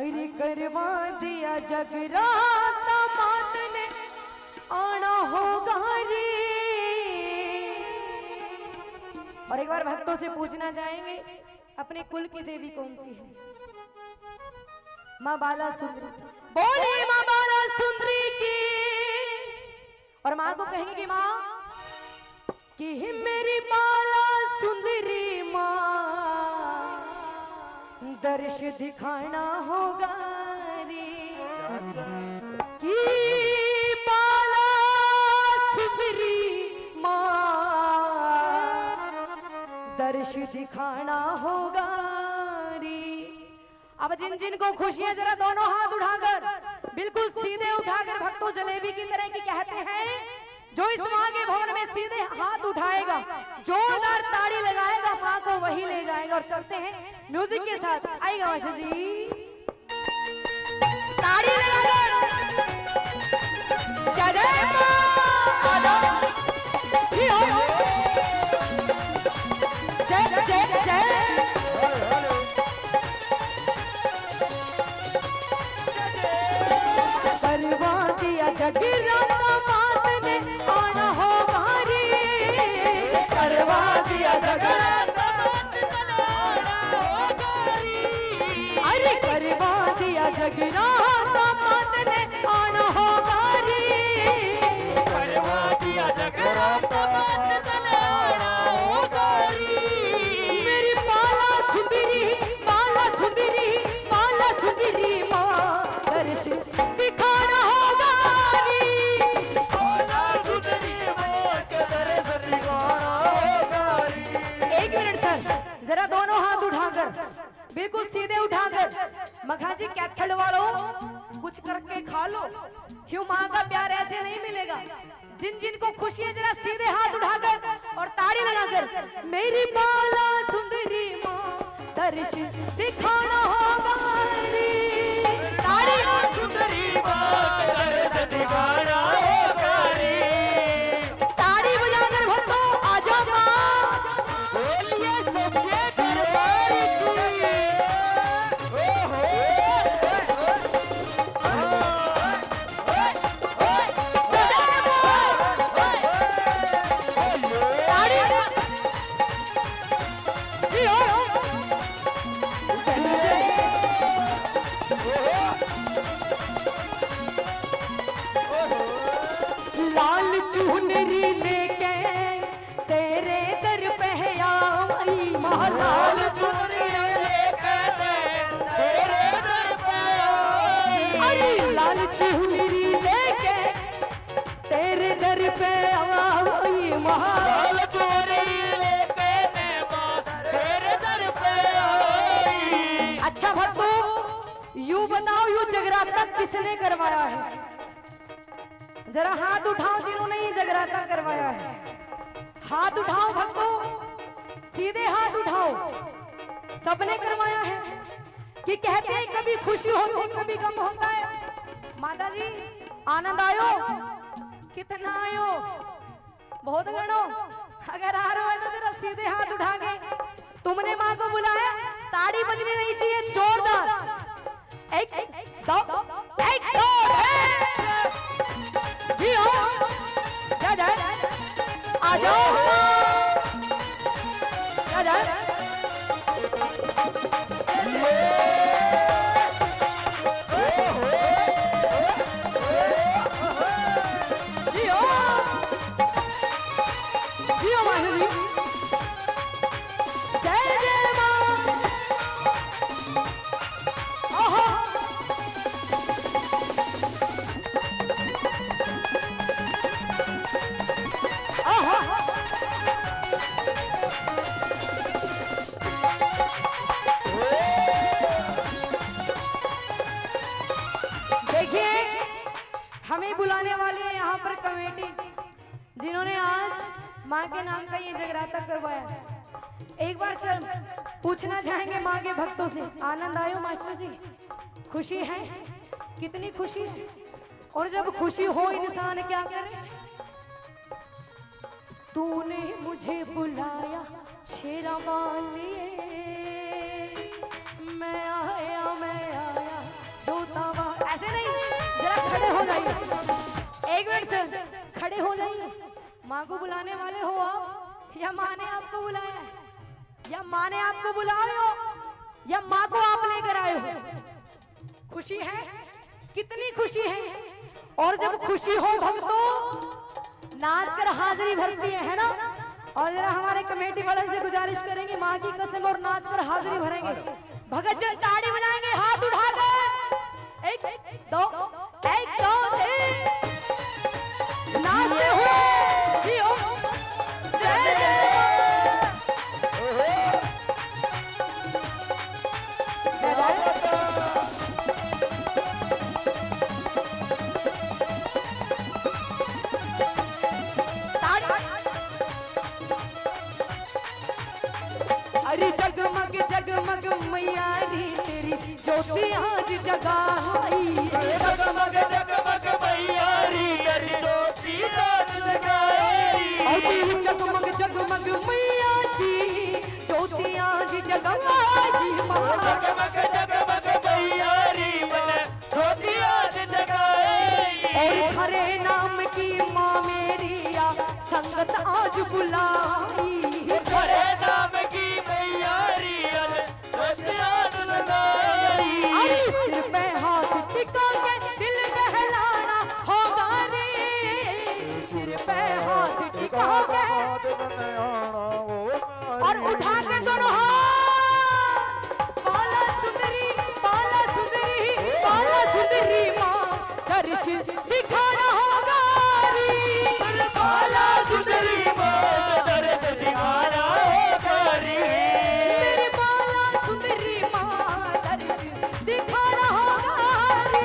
अरे करवा दिया जगराता मात ने आना होगा रे। और एक बार भक्तों से पूछना चाहेंगे अपने कुल की देवी कौन सी है? माँ बाला सुंदरी। बोले माँ बाला सुंदरी की। और माँ को कहेंगे कि माँ कि मेरी बाला सुंदरी माँ दर्श दिखाना होगा रे। कि बाला सुंदरी माँ दर्श दिखाना होगा रे। अब जिन जिन को खुशियां जरा दोनों हाथ उठाकर बिल्कुल सीधे उठाकर भक्तों जलेबी की तरह की कहते हैं, जो इस माँ के भवन में सीधे हाथ उठाएगा जोरदार ताड़ी लगाएगा माँ को वही ले जाएगा। और चलते हैं म्यूजिक के साथ। आएगा मास्टर जी ताड़ी लगाकर जय जय जय जय जय। करवा दिया जगराता मात ने आना होगा रे। करवा दिया जगराता मात ने आना होगा रे। अरे करवा दिया जगराता मात ने आना होगा रे। करवा दिया जगराता मात ने आना होगा रे। मेरी बाला सुंदरी बाला सुंदरी बाला सुंदरी माँ दर्श दिखाना होगा रे। बाला सुंदरी माँ के दर्श दिखाना होगा रे। एक मिनट सर, जरा दोनों हाथ उठाकर बिल्कुल सीधे उठाकर मखा जी कैथल वालों कुछ करके खा लो। क्यों माँ का प्यार ऐसे नहीं मिलेगा। जिन जिन को खुशी है जरा सीधे हाथ उठाकर और ताड़ी लगाकर मेरी बाला सुंदरी माँ दर्श दिखाना होगा रे। ताड़ी सुंदरी माँ के दर्श दिखाना होगा रे। ताड़ी बजाकर भक्तों आ जाओ माँ। बोलिए सबके दरबार की। लाल चुनरी लेके तेरे दर पे आई माँ। लाल चुनरी लेके तेरे दर पे आई। अरे लाल चुनरी लेके तेरे दर पे आई माँ। लाल चुनरी लेके माँ तेरे दर पे आई। अच्छा भक्तों यू बताओ यू जगराता किसने करवाया है? जरा हाथ उठाओ जिन्होंने ये जगराता करवाया है। हाथ उठाओ भक्तों सीधे हाथ उठाओ। सबने करवाया है कि कहते हैं कभी खुशी होती है कभी गम होता है। माता जी आनंद आयो? कितना आयो? बहुत गणो। अगर आ रहे हो तो जरा सीधे हाथ उठा के तुमने माँ को बुलाया। ताड़ी बजनी नहीं चाहिए जोरदार। एक दो एक दो जी हो जा जा आ जाओ जा जा। जी हो माधुरी जय जय माँ। ओहो हमें बुलाने वाले हैं यहाँ पर कमेटी जिन्होंने आज माँ के नाम का ये जगराता करवाया। एक बार चल पूछना चाहेंगे माँ के भक्तों से। आनंद आयो मास्टर जी? खुशी है? कितनी खुशी है? और जब खुशी हो इंसान क्या करे? तूने मुझे बुलाया शेरा वालिए, मैं आया खड़े हो जाइए। एक मिनट सर, खड़े हो जाइए। माँ को बुलाने वाले हो आप, या माँ ने आपको बुलाया है, या माँ ने आपको बुलाए हो, या माँ को आप लेकर आए हो? खुशी है? कितनी खुशी है? और जब खुशी हो भक्तों, नाच कर हाजिरी भरती है ना? और जरा हमारे कमेटी वाले से गुजारिश करेंगे, माँ की कसम, और नाच कर हाजिरी भरेंगे। भगत जन ताड़ी बजाएंगे, हाथ उठाकर, एक दो, एक दो, नाचते हुए जियो, जय जय। अरे जगमग जगमग मैया री तेरी ज्योति आज जगाई, जगमग जगमग मैया री तेरी ज्योति आज जगाई। अरे जगमग जगमग मैया जी ज्योति आज जगाई, जगमग जगमग मैया री ज्योति आज जगाई। और हरे नाम की माँ मेरी आ संगत आज बुलाई, हरे नाम की मैया री ज्योति आज जगाई। अरे सिर पे हाथ टिका के दिल बहलाना होगा रे, सिर पे हाथ टिका के और उठा के दोनों हाथ, बाला सुंदरी बाला सुंदरी बाला सुंदरी माँ दर्श दिखाना होगा रे, बाला सुंदरी माँ दर्श दिखाना होगा रे। मेरी बाला सुंदरी माँ दर्श दिखाना होगा रे।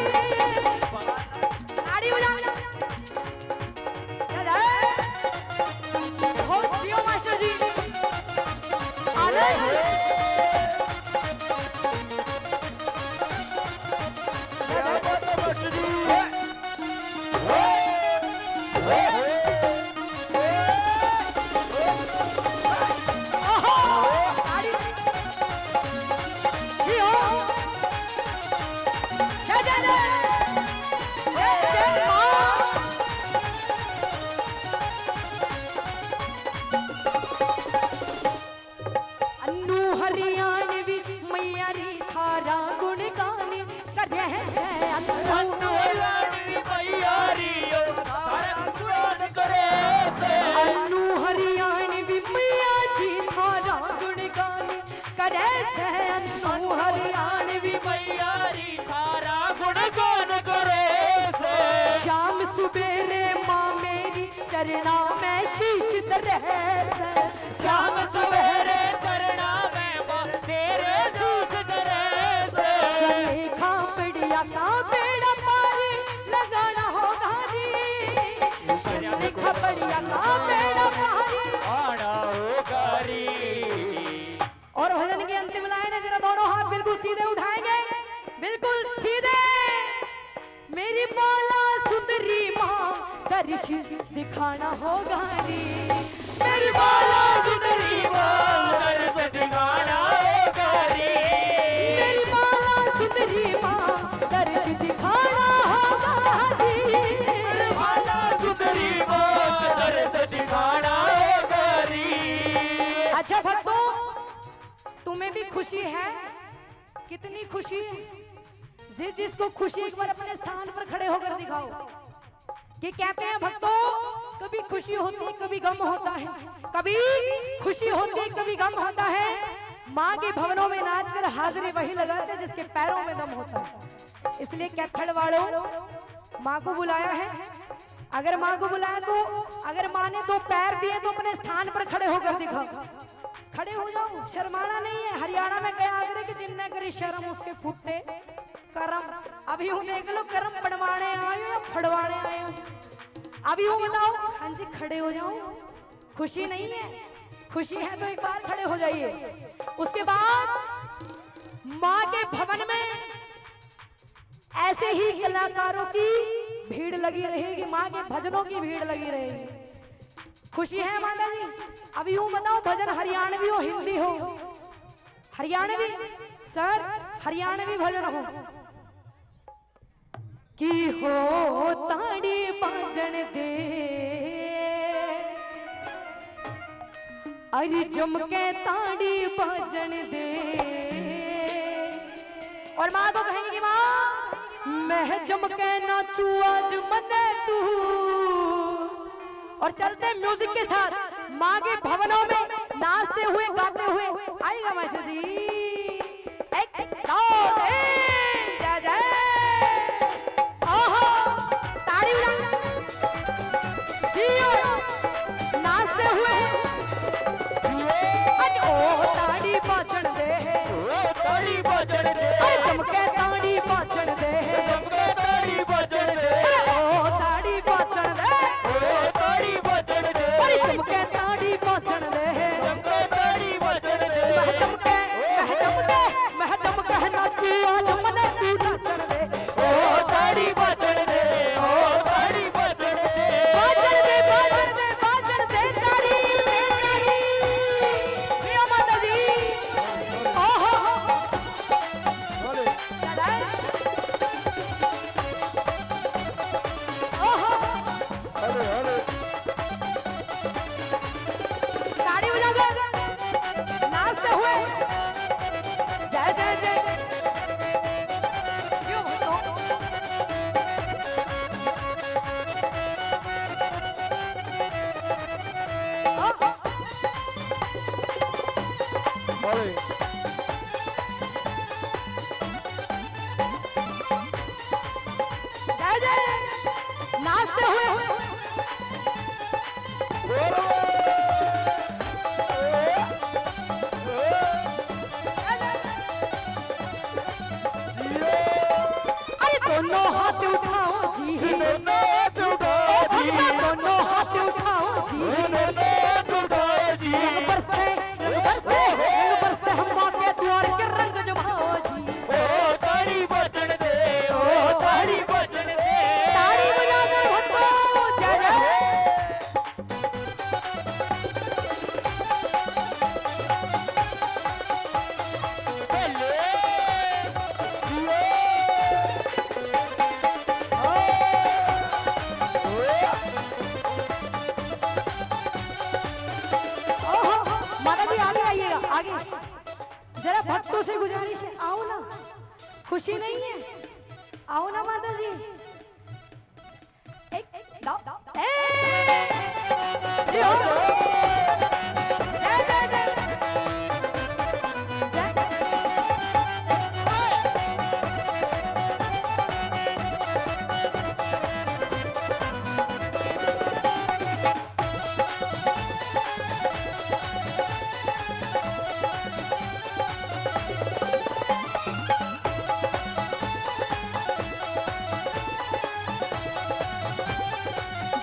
ताड़ी बजाना। हो जियो मास्टर जी, आनंद। ताड़ी। जियो। जय जय जय। जय जय माँ। अन्नू हरियाणवी मैया री थारा गुण गाने करे हैं अन्नू अन्नू हरियाणवी मैया जी थारा गुण गाने करे हैं अन्नू हरियाणवी शाम सुबेरे माँ मेरी चरना में शीश धरे से, श्याम सवेरे करना में तेरे दूध दरे से। सलेखा बढ़िया का बेड़ा पारी लगाना होगा रे, सलेखा बढ़िया का बेड़ा पारी। आना होगा रे। और भजन की अंतिम लाइन है, जरा दोनों हाथ बिल्कुल सीधे उठाएंगे, बिल्कुल सीधे। मेरी बाला सुंदरी माँ दर्श दिखाना होगा रे, मेरी बाला सुंदरी माँ दर्श दिखाना होगा रे। मेरी बाला सुंदरी माँ दर्श दिखाना होगा रे, बाला सुंदरी माँ दर्श दिखाना होगा रे। अच्छा भक्तों, तुम्हें भी खुशी है? कितनी खुशी है? जिस जिसको खुशी, एक बार अपने स्थान पर खड़े होकर दिखाओ। कि कहते हैं भक्तों, कभी खुशी होती है कभी गम होता है, कभी खुशी होती है कभी गम होता है। माँ के भवनों में नाचकर हाजिरी वही लगाते हैं जिसके पैरों में दम होता है। इसलिए कैथड़ वालों, माँ को बुलाया है। अगर माँ को बुलाया तो, अगर माँ ने दो पैर दिए तो अपने स्थान पर खड़े होकर दिखाओ। खड़े हो जाओ, शर्माना नहीं है। हरियाणा में कहा करे कि जिनने करी शर्म उसके फुटते करम। अभी हूँ देख लो, करम पड़वाने आए हो या फड़वाने आए हो? अभी हूँ बताओ। हाँ जी, खड़े हो जाओ। खुशी नहीं है? खुशी है तो एक बार खड़े हो जाइए। उसके बाद माँ के भवन में ऐसे ही कलाकारों की भीड़ लगी रहेगी, माँ के भजनों की भीड़ लगी रहेगी। खुशी है माता जी? अभी यूं बताओ, भजन हरियाणवी हो हिंदी हो? हरियाणवी सर, हरियाणवी भजन हो। कि हो ताड़ी बाजन दे अरे जमके ताड़ी बाजन दे। और माँ को कहेंगे कि माँ मैं जमके नाचू आज मने तू। और चलते म्यूजिक के साथ माँ के भवनों में नाचते हुए गाते हुए आएगा मास्टर जी। एक दो तीन जय जय ओहो ताड़ी जियो नाचते हुए आज ओ ताड़ी बाजन दे ओ ताड़ी बाजन दे अरे चमके ताड़ी बाजन दे चमके ताड़ी बाजन दे ओ ताड़ी बाजन दे ओ ताड़ी बाजन दे अरे चमके ताड़ी बाजन दे चमके ताड़ी बाजन दे मैं चमके नाचू आज मने तू नाचन दे ओ ताड़ी बाजन दे ओ ताड़ी बाजन दे बाजन दे बाजन दे बाजन दे ताड़ी जियो माता जी ओहो ओहो ताड़ी बजा के नाचते हुए जय जय जय क्यों तो जय जय नाचते हुए अरे दोनों हाथ उठाओ जी दोनों हाथ उठाओ जी दोनों हाथ उठाओ जी दोनों हाथ उठाओ जी रंग बरसे हम माँ के द्वार के रंग जमाओ जी ओ ताड़ी बाजन दे ओ ताड़ी बाजन दे ताड़ी बजाकर भक्तों जय जय ओहो माता जी आगे आइएगा आगे जरा भक्तों से गुजारिश है आओ ना खुशी नहीं है आओ ना माता जी एक दो जी हो जय जय जय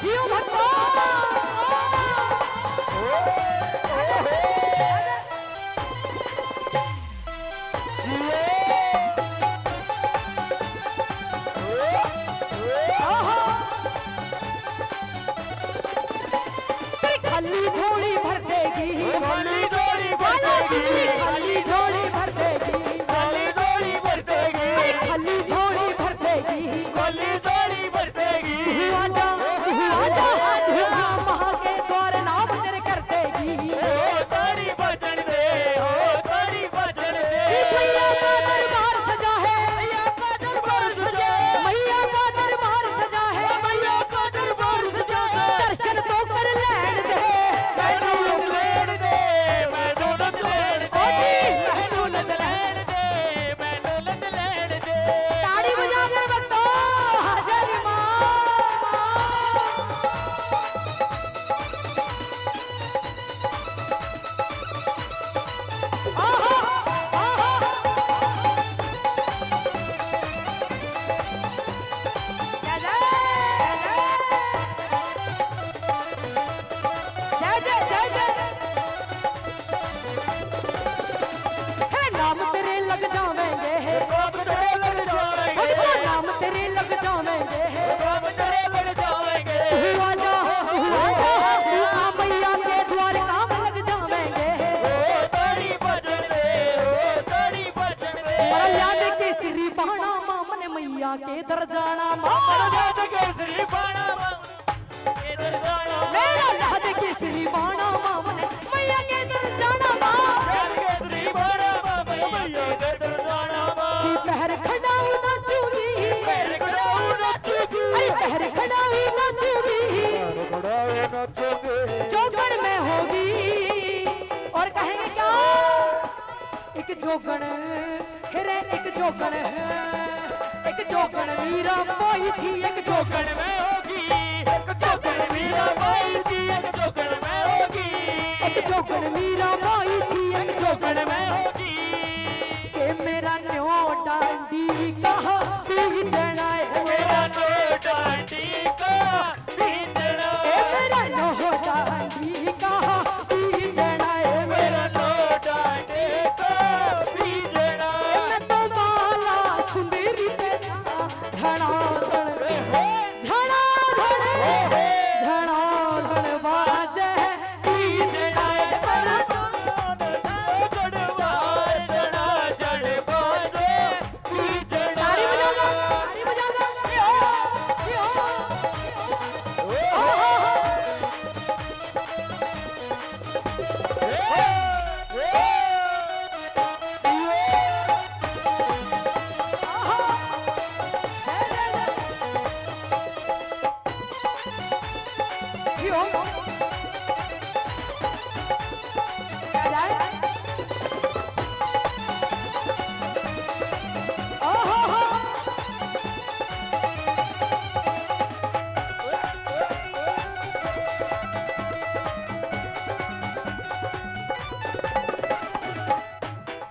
जियो भक्तों खाली झोली भर देगी खाली झोली भर खाली देगी खाली झोली भर देगी खाली झोली भर देगी खाली झोली भर देगी खाली झोली भर देगी आजा आजा महा के द्वार नाम तेरे कर देगी ओ ताड़ी बाजन दे ओ ताड़ी बाजन दे मैया का दरबार सजा है मैया का दरबार सजा है मैया का दरबार सजा है मैया का दरबार सजा है दर्शन तो कर लैण दे मैं दौलत लेन दे मैं दौलत लेन ओ दे जी मैं दौलत लेन दे मैं दौलत लेन दे ताड़ी बजा कर भक्तों हाजर मां ओहो ओहो जय जय जय जय है नाम तेरे लग जावेंगे बाप तेरे लग जाएंगे भक्तों नाम तेरे लग जावेंगे बाप तेरे लग जाएंगे तू आजा मैया के द्वार काम लग जावेंगे ओ ताड़ी बाजन दे ओ ताड़ी बाजन दे मरल याद के श्री बाणा मामन मैया मैया के दर जाना माँ राज केसरी बाणा के दर जाना मेरा राज केसरी बाणा माँ ने मैया के दर जाना माँ राज केसरी बाणा मैया के दर जाना कि पैर खड़ाऊ नाचूंगी पैर खड़ाऊ नाचूंगी अरे पैर खड़ाऊ नाचूंगी जोगण में होगी और कहेंगे क्या एक जोगण हेरे एक जोगण मीरा बाई थी एक जोगण में होगी एक जोगण मीरा बाई थी एक जोगण में होगी एक जोगण मीरा बाई थी एक जोगण में होगी के मेरा न्यो डांडी कहा बीजना है मेरा नो डांडी का बीजना के मेरा न्यो डांडी कहा बीजना है मेरा नो डांडी का बीजना मैं तो माला सुंदरी पे झड़ा बाजे बीजना जड़वार जड़ा जड़ बाजे बीजना तारी बजाना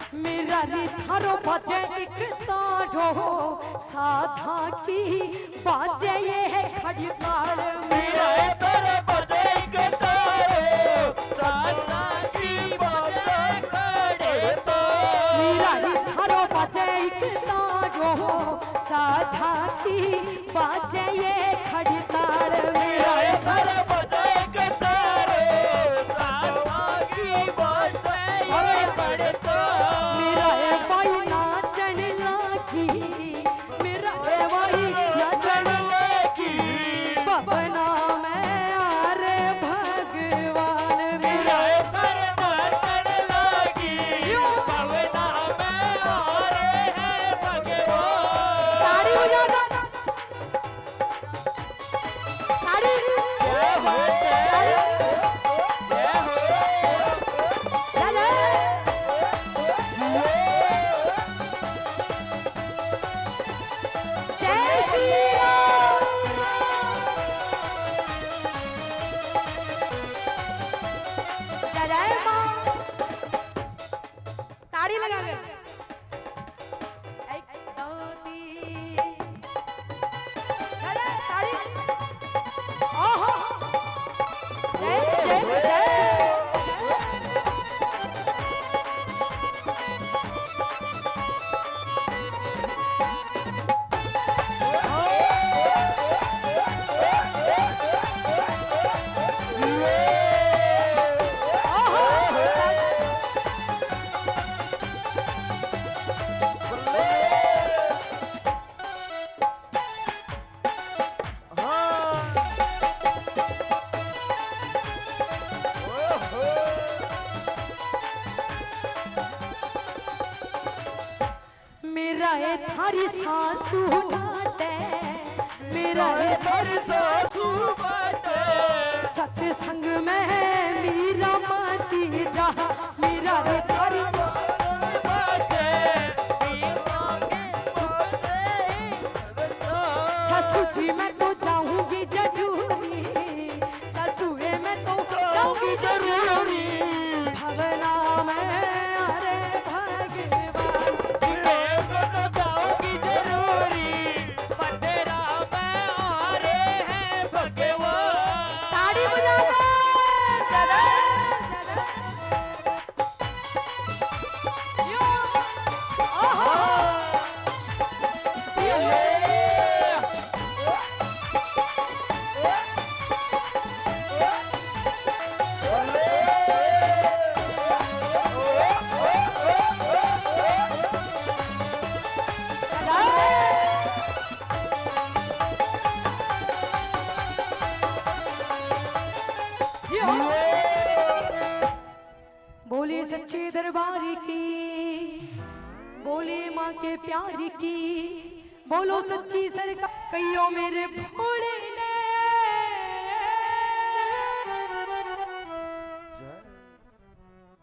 थारो बाजे एक तारो साधा की बाजे ये है खड़काड़ मेरा तेरे बजे के तारो सासा की बाजे खड़े तो मेरा थारो बाजे एक तारो साधा की बाजे ये खड़काड़ मेरा तेरे बजे के तारो सासा की बाजे खड़े तो मेरा भाई नाचन लागी मेरा भाई नाचन लगी बबना में आरे भगवान मेरा पर नाचन लगी पवना में आ रहे हैं भगवान ताड़ी बजा दो ताड़ी जय हो जय हो चले जय श्री राम जय मां ताड़ी लगा के एक दो तीन चले ताड़ी ओहो जय जय जय मेरा ये थारी सासू बाटे मेरा ये तेरी सासू बाटे सत्संग में मीरा माती जहा मेरा ये थारी बाटे ससु जी मैं तो जाऊंगी जरूरी ससुए मैं तो जाऊंगी जरूरी भवना में अरे भगवान जाऊंगी जरूरी पंडेरा में आ रहे हैं भगवान ताड़ी बजा बोले सच्चे दरबार की, बोले माँ के प्यार की, बोलो सच्ची सरकार कहियो मेरे भोले ने।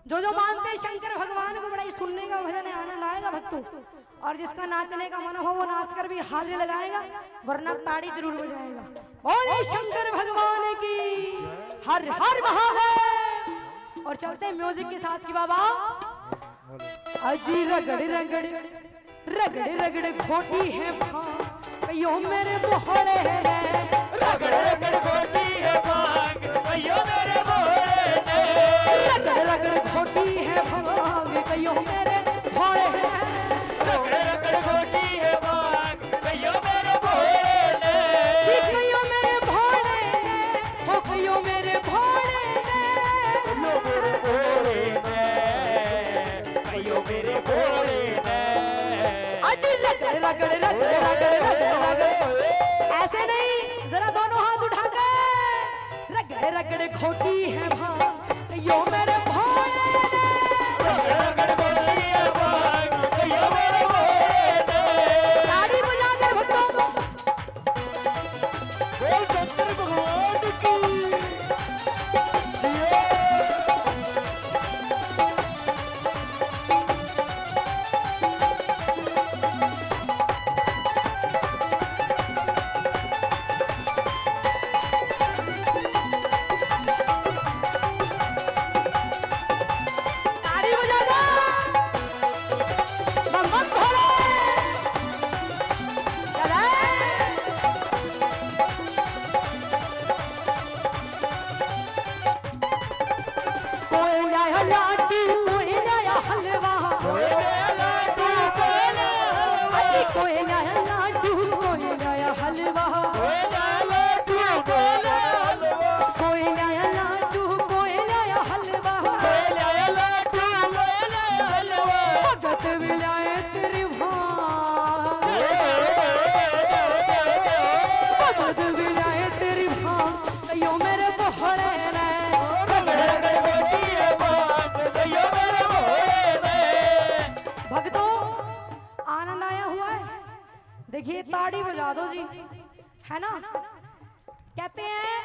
जो जो मानते हैं शंकर भगवान को बड़ा ही सुनने का भजन है, आनंद आएगा भक्तों। और जिसका नाचने का मन हो वो नाच कर भी हाजिर लगाएगा, वरना ताड़ी जरूर बजाएगा। बोले शंकर भगवान की, हर हर महादेव। और चलते हैं म्यूजिक के साथ की बाबा। अजी रगड़ रगड़ रगड़ रगड़ खोटी है कहियो मेरे भोले ने, रगड़ रगड़ खोटी है भांग कहियो मेरे भोले ने, रगड़ रगड़ खोटी है भांग कहियो मेरे भोले ने, रगड़ रगड़ खोटी है भांग कहियो मेरे भोले ने, कहियो मेरे भोले ने, ओ कहियो मेरे भोले ने, कहियो मेरे भोले ने। अजी रगड़ रगड़ रगड़ रगड़ रगड़, ऐसे नहीं, जरा दोनों हाथ उठाकर रगड़ रगड़ खोटी है भांग यो मेरे भोले ने, रगड़ रगड़ खोटी है भांग कहियो मेरे भोले ने। ताड़ी बजाकर भक्तों बोल शंकर भगवान की। ताड़ी बजाकर बम बम भोले चले। कोई लाया लाडू कोई लाया हलवा, अजी कोई लाया लाडू कोई लाया हलवा, कोई लाया लाडू कोई लाया हलवा, भगत विलायत रिभान, भगत विलायत रिभान कहियो मेरे भोले ने, भक्तों आनंद आया हुआ है। देखिए ताड़ी बजा दो जी, है ना। कहते हैं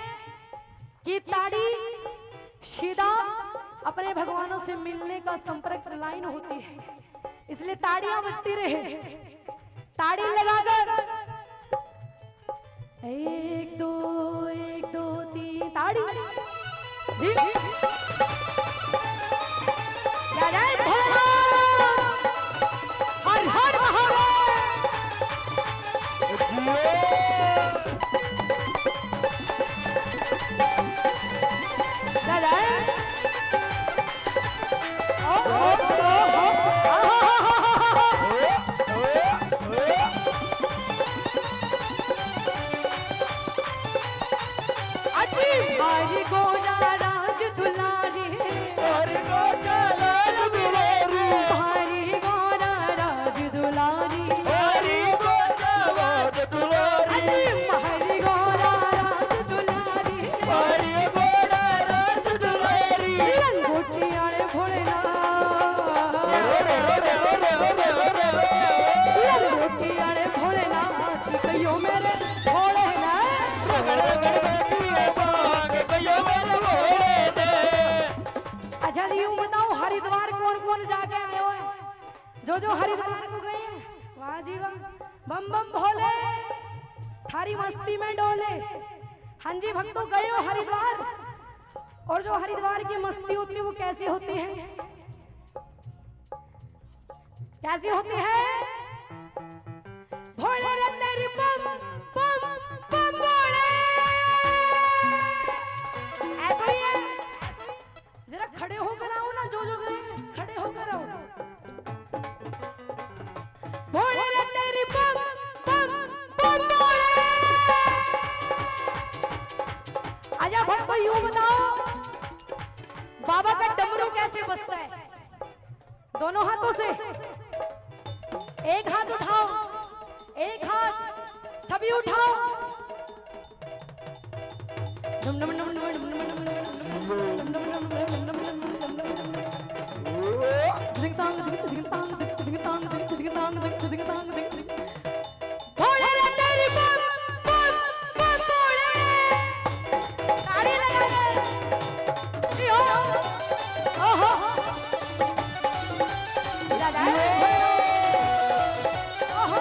कि ताड़ी सीधा अपने भगवानों से मिलने का संपर्क लाइन होती है, इसलिए ताड़ियां बजती रहे। ताड़ी लगाकर 1 2 3 ताड़ी जी। जय जय भोलेनाथ, हर हर महादेव। जय जय अजी हरि गोरा राज दुलारी, हरि गोरा राज दुलारी, अजी हरि गोरा राज दुलारी, लंगोटी आले भोलेनाथ, लंगोटी आले भोलेनाथ कहियो मेरे भोले ने। अच्छा जी यूं बताओ हरिद्वार कौन कौन जाके आए हो? जो जो हरिद्वार को गए हैं, वाह जी वाह, बम बम भोले, थारी मस्ती में डोले। हाँ जी भक्तों गए हो हरिद्वार, और जो हरिद्वार की मस्ती होती है वो कैसी होती है? कैसी होती है? भोले रे तेरी बम बम बम भोले, ऐसा ही है। जरा खड़े होकर आओ ना, जो जो गए खड़े होकर आओ। भोले रे तेरी बम बम बम भोले। आजा भक्तों यूं बताओ बाबा का डमरू कैसे बजता है? दोनों हाथों से, एक हाथ उठाओ, एक हाथ सभी उठाओ। भोले रे तेरी बम बम बम भोले ताड़ी लगा दे यो ओहो लगा ओहो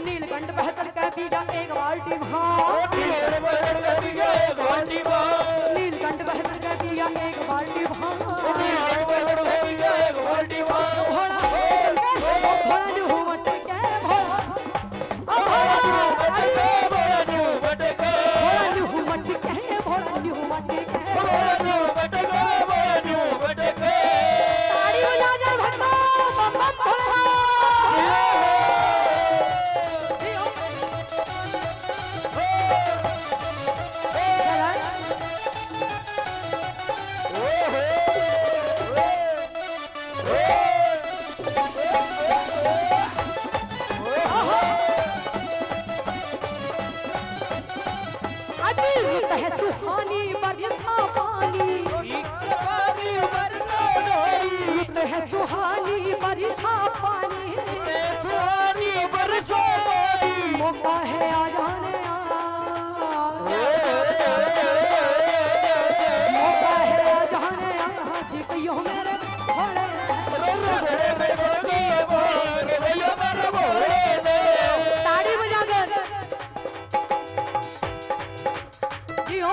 नीलकंठ बहतर का दिया एक बाल्टी है सुहानी बरसा पानी है सुहानी बरसा पानी मौका है आ जाने मौका है आ जाने जियो मेरे ताड़ी बजाकर जियो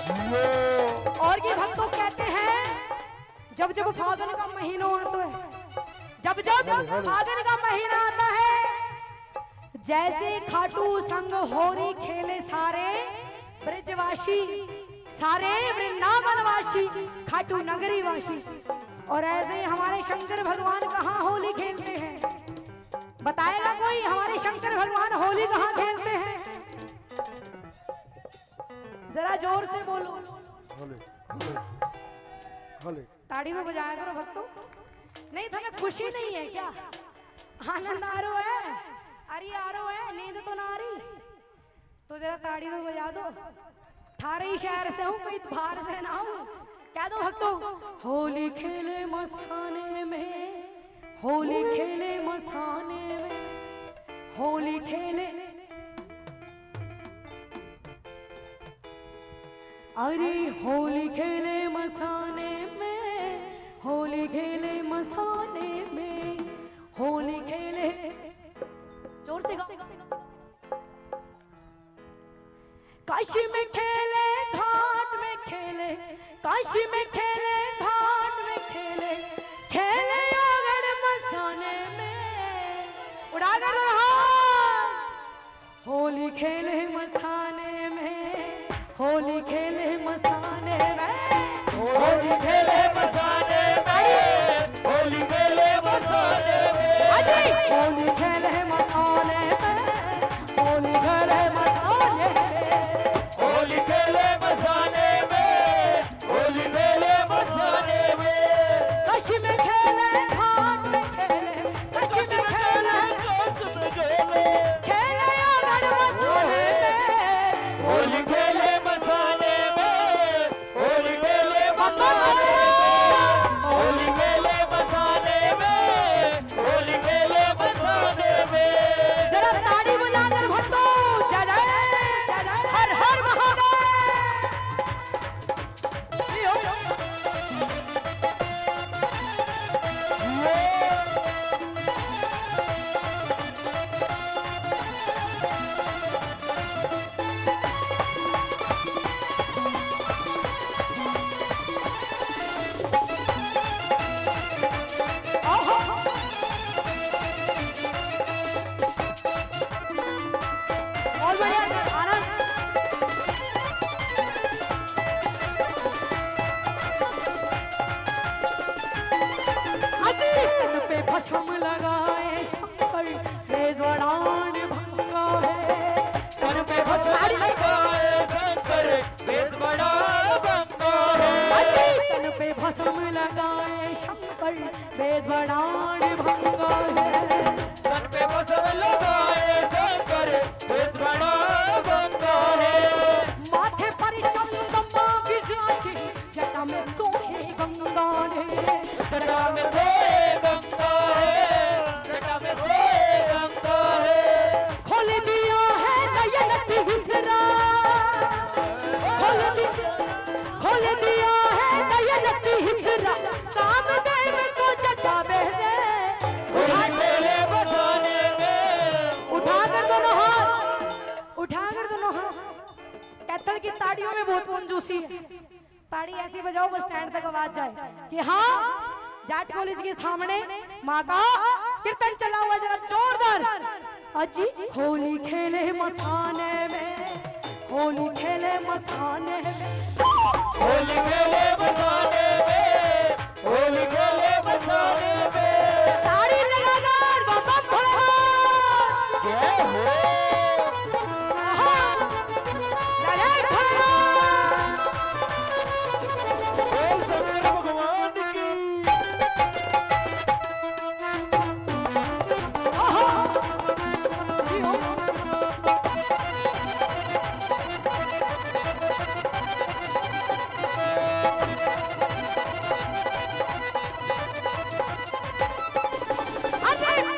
और ये भक्तों कहते हैं जब जब फागुन का महीना आता है जब जब फागुन का महीना आता है जैसे खाटू संग होरी खेले सारे ब्रजवासी सारे वृंदावनवासी खाटू नगरी वासी और ऐसे ही हमारे शंकर भगवान कहाँ होली खेलते हैं बताएगा कोई हमारे शंकर भगवान होली कहाँ खेलते हैं जरा जोर से बोलो ताड़ी को बजाया करो भक्तों नहीं तुम्हें खुशी नहीं है क्या आनंद आ रहा है अरे आ रहा है नींद तो ना आ रही तो जरा ताड़ी को बजा दो थारे शहर से हूँ कोई बाहर से ना हूँ क्या दो भक्तों होली खेले मसाने में होली खेले मसाने में होली खेले अरे होली खेले मसाने में होली खेले मसाने में होली खेले जोर से गाओ काशी में खेले घाट में खेले काशी में खेले घाट में खेले खेले आंगन मसाने में उड़ा कर होली खेले मसाने में होली खेले मसाने में होली खेले मसाने में होली खेले मसाने में होली खेले मसाने में होली खेले मसाने में होली खेले मसाने में होली खेले मसाने में काशी में खेले घाट में खेले काशी में खेले खेले आंगन मसाने में होली खेले मसाने में होली खेले मसाने में होली खेले मसाने में होली खेले मसाने में भस्म लगाए शंकर बेजवड़ान भंगा है। तन पे भस्म लगाए शंकर बेस बड़ा भंगा है। तन पे भस्म लगाए शंकर बेजवड़ान भंगा है। तन पे भस्म लगाए शंकर बेस बड़ा भंगा है। माथे पर चंदमा विराजे जटा में सोहे गंगा रे। जटा में सोए गंगा है, जटा में सोए गंगा है। खोल दिया है नयन तिहरा, खोल दिया है नयन तिहरा, कामदेव को जटा बहरे। होली मेले बसाने में, उठाकर दोनों हाथ, उठाकर दोनों हाथ। कैथल की ताड़ियों में बहुत कंजूसी है। ताड़ी ऐसी बजाओ बस स्टैंड तक आवाज जाए कि हाँ जाट कॉलेज के सामने माँ का कीर्तन चला हुआ जरा जोरदार। अजी होली खेले मसाने में, होली खेले मसाने में, होली मेले बसाने में, होली मेले बसाने में। ताड़ी लगाकर बाबा भोला जय हो, लड़ाई भोला। बोल समीर भगवान की।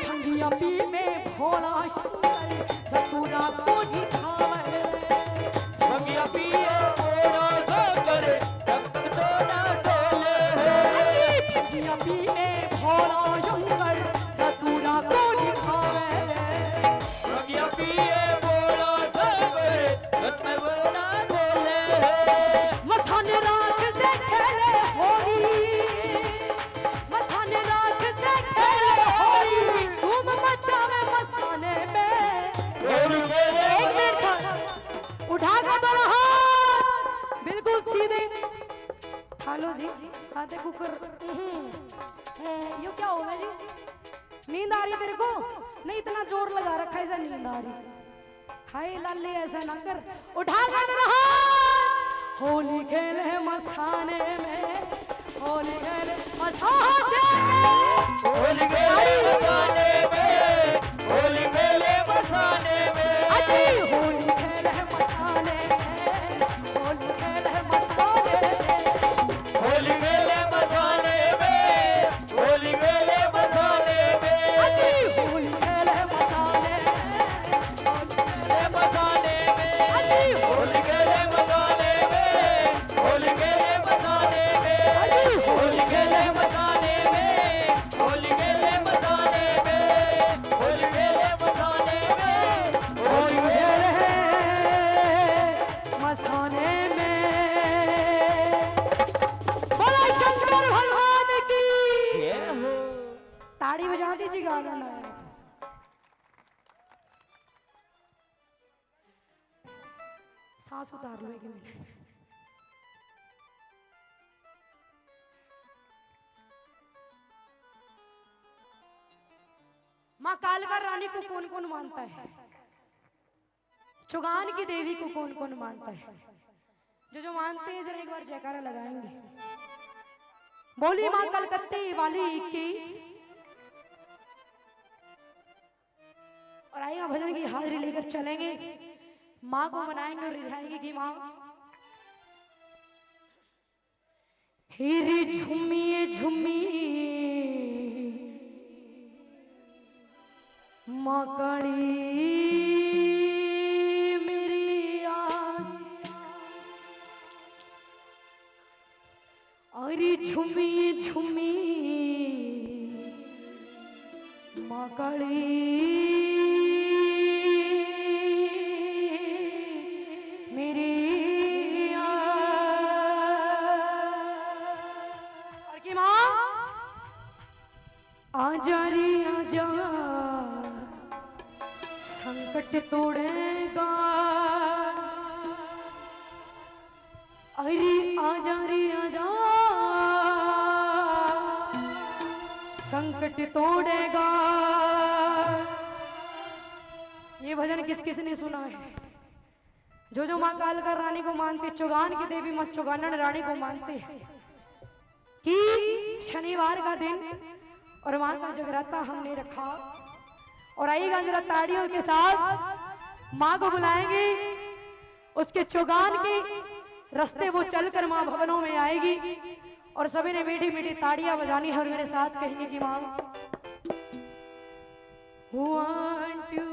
भंगिया पी में भोला शंकर धतूरा को दिखावे। भंगिया पिए मोरा शंकर, रक्त सोना सोले है। भंगिया पी में भोला शंकर धतूरा को दिखावे। भंगिया पिए मोरा शंकर, रक्त सोना सोले है। मथान राख से खेले होली, मथान राख से खेले होली, धूम मचावे मसाने में। होली मेले एक मिनट सर, उठाकर दोनों हाथ बिल्कुल सीधे। हेलो जी, खाते कुकर। ये क्या हो गया जी? नींद आ रही है तेरे को? नहीं इतना जोर लगा रखा है, ऐसा नींद आ रही। हाय लाली ऐसा ना कर, उठाकर दोनों हाथ। होली खेले मसाने में, होली खेले मसाने में। होली मेले बसाने में, होली मेले बसाने में। अजी होली खेले मसाने में, होली खेले मसाने में। होली मेले बसाने में, होली मेले बसाने में। अजी होली खेले मसाने में, मेले बसाने में, अजी होली मेले बसाने में, होली मेले बसाने में। होली मेले बसाने में, होली मेले बसाने में। होली मेले बसाने में, होली मेले मसाने में। बोला शंकर भगवान की। जय हो। ताड़ी बजा दीजिए, गाना ना आए। सांस उतार लो एक मिनट। माँ कालका रानी को कौन कौन मानता है? चुगान की देवी को कौन कौन मानता है? जो जो मानते हैं जरा एक बार जयकारा लगाएंगे। बोली माँ कलकत्ते वाली की। और आइए भजन की हाजिरी लेकर चलेंगे, माँ को मनाएंगे और रिझाएंगे कि माँ हिरी झुमिए झुमी मकड़ी मेरी अरे झुमी झुमी मकड़ी मेरी और की माँ आजा रे आजा संकट तोड़ेगा। अरे आजा रे आजा संकट संकट तोड़ेगा। ये भजन किस किस ने सुना है? जो माँ कालका रानी को मानते, चौगान की देवी माँ चौगानन रानी को मानते हैं कि शनिवार का दिन और माँ का जगराता हमने रखा। और आइएगा जरा ताड़ियों के साथ माँ को बुलाएंगे, उसके चौगान के रास्ते वो चलकर माँ भवनों में आएगी और सभी ने मीठी मीठी ताड़ियां बजानी है और मेरे साथ कहेंगे कि माँ 1 2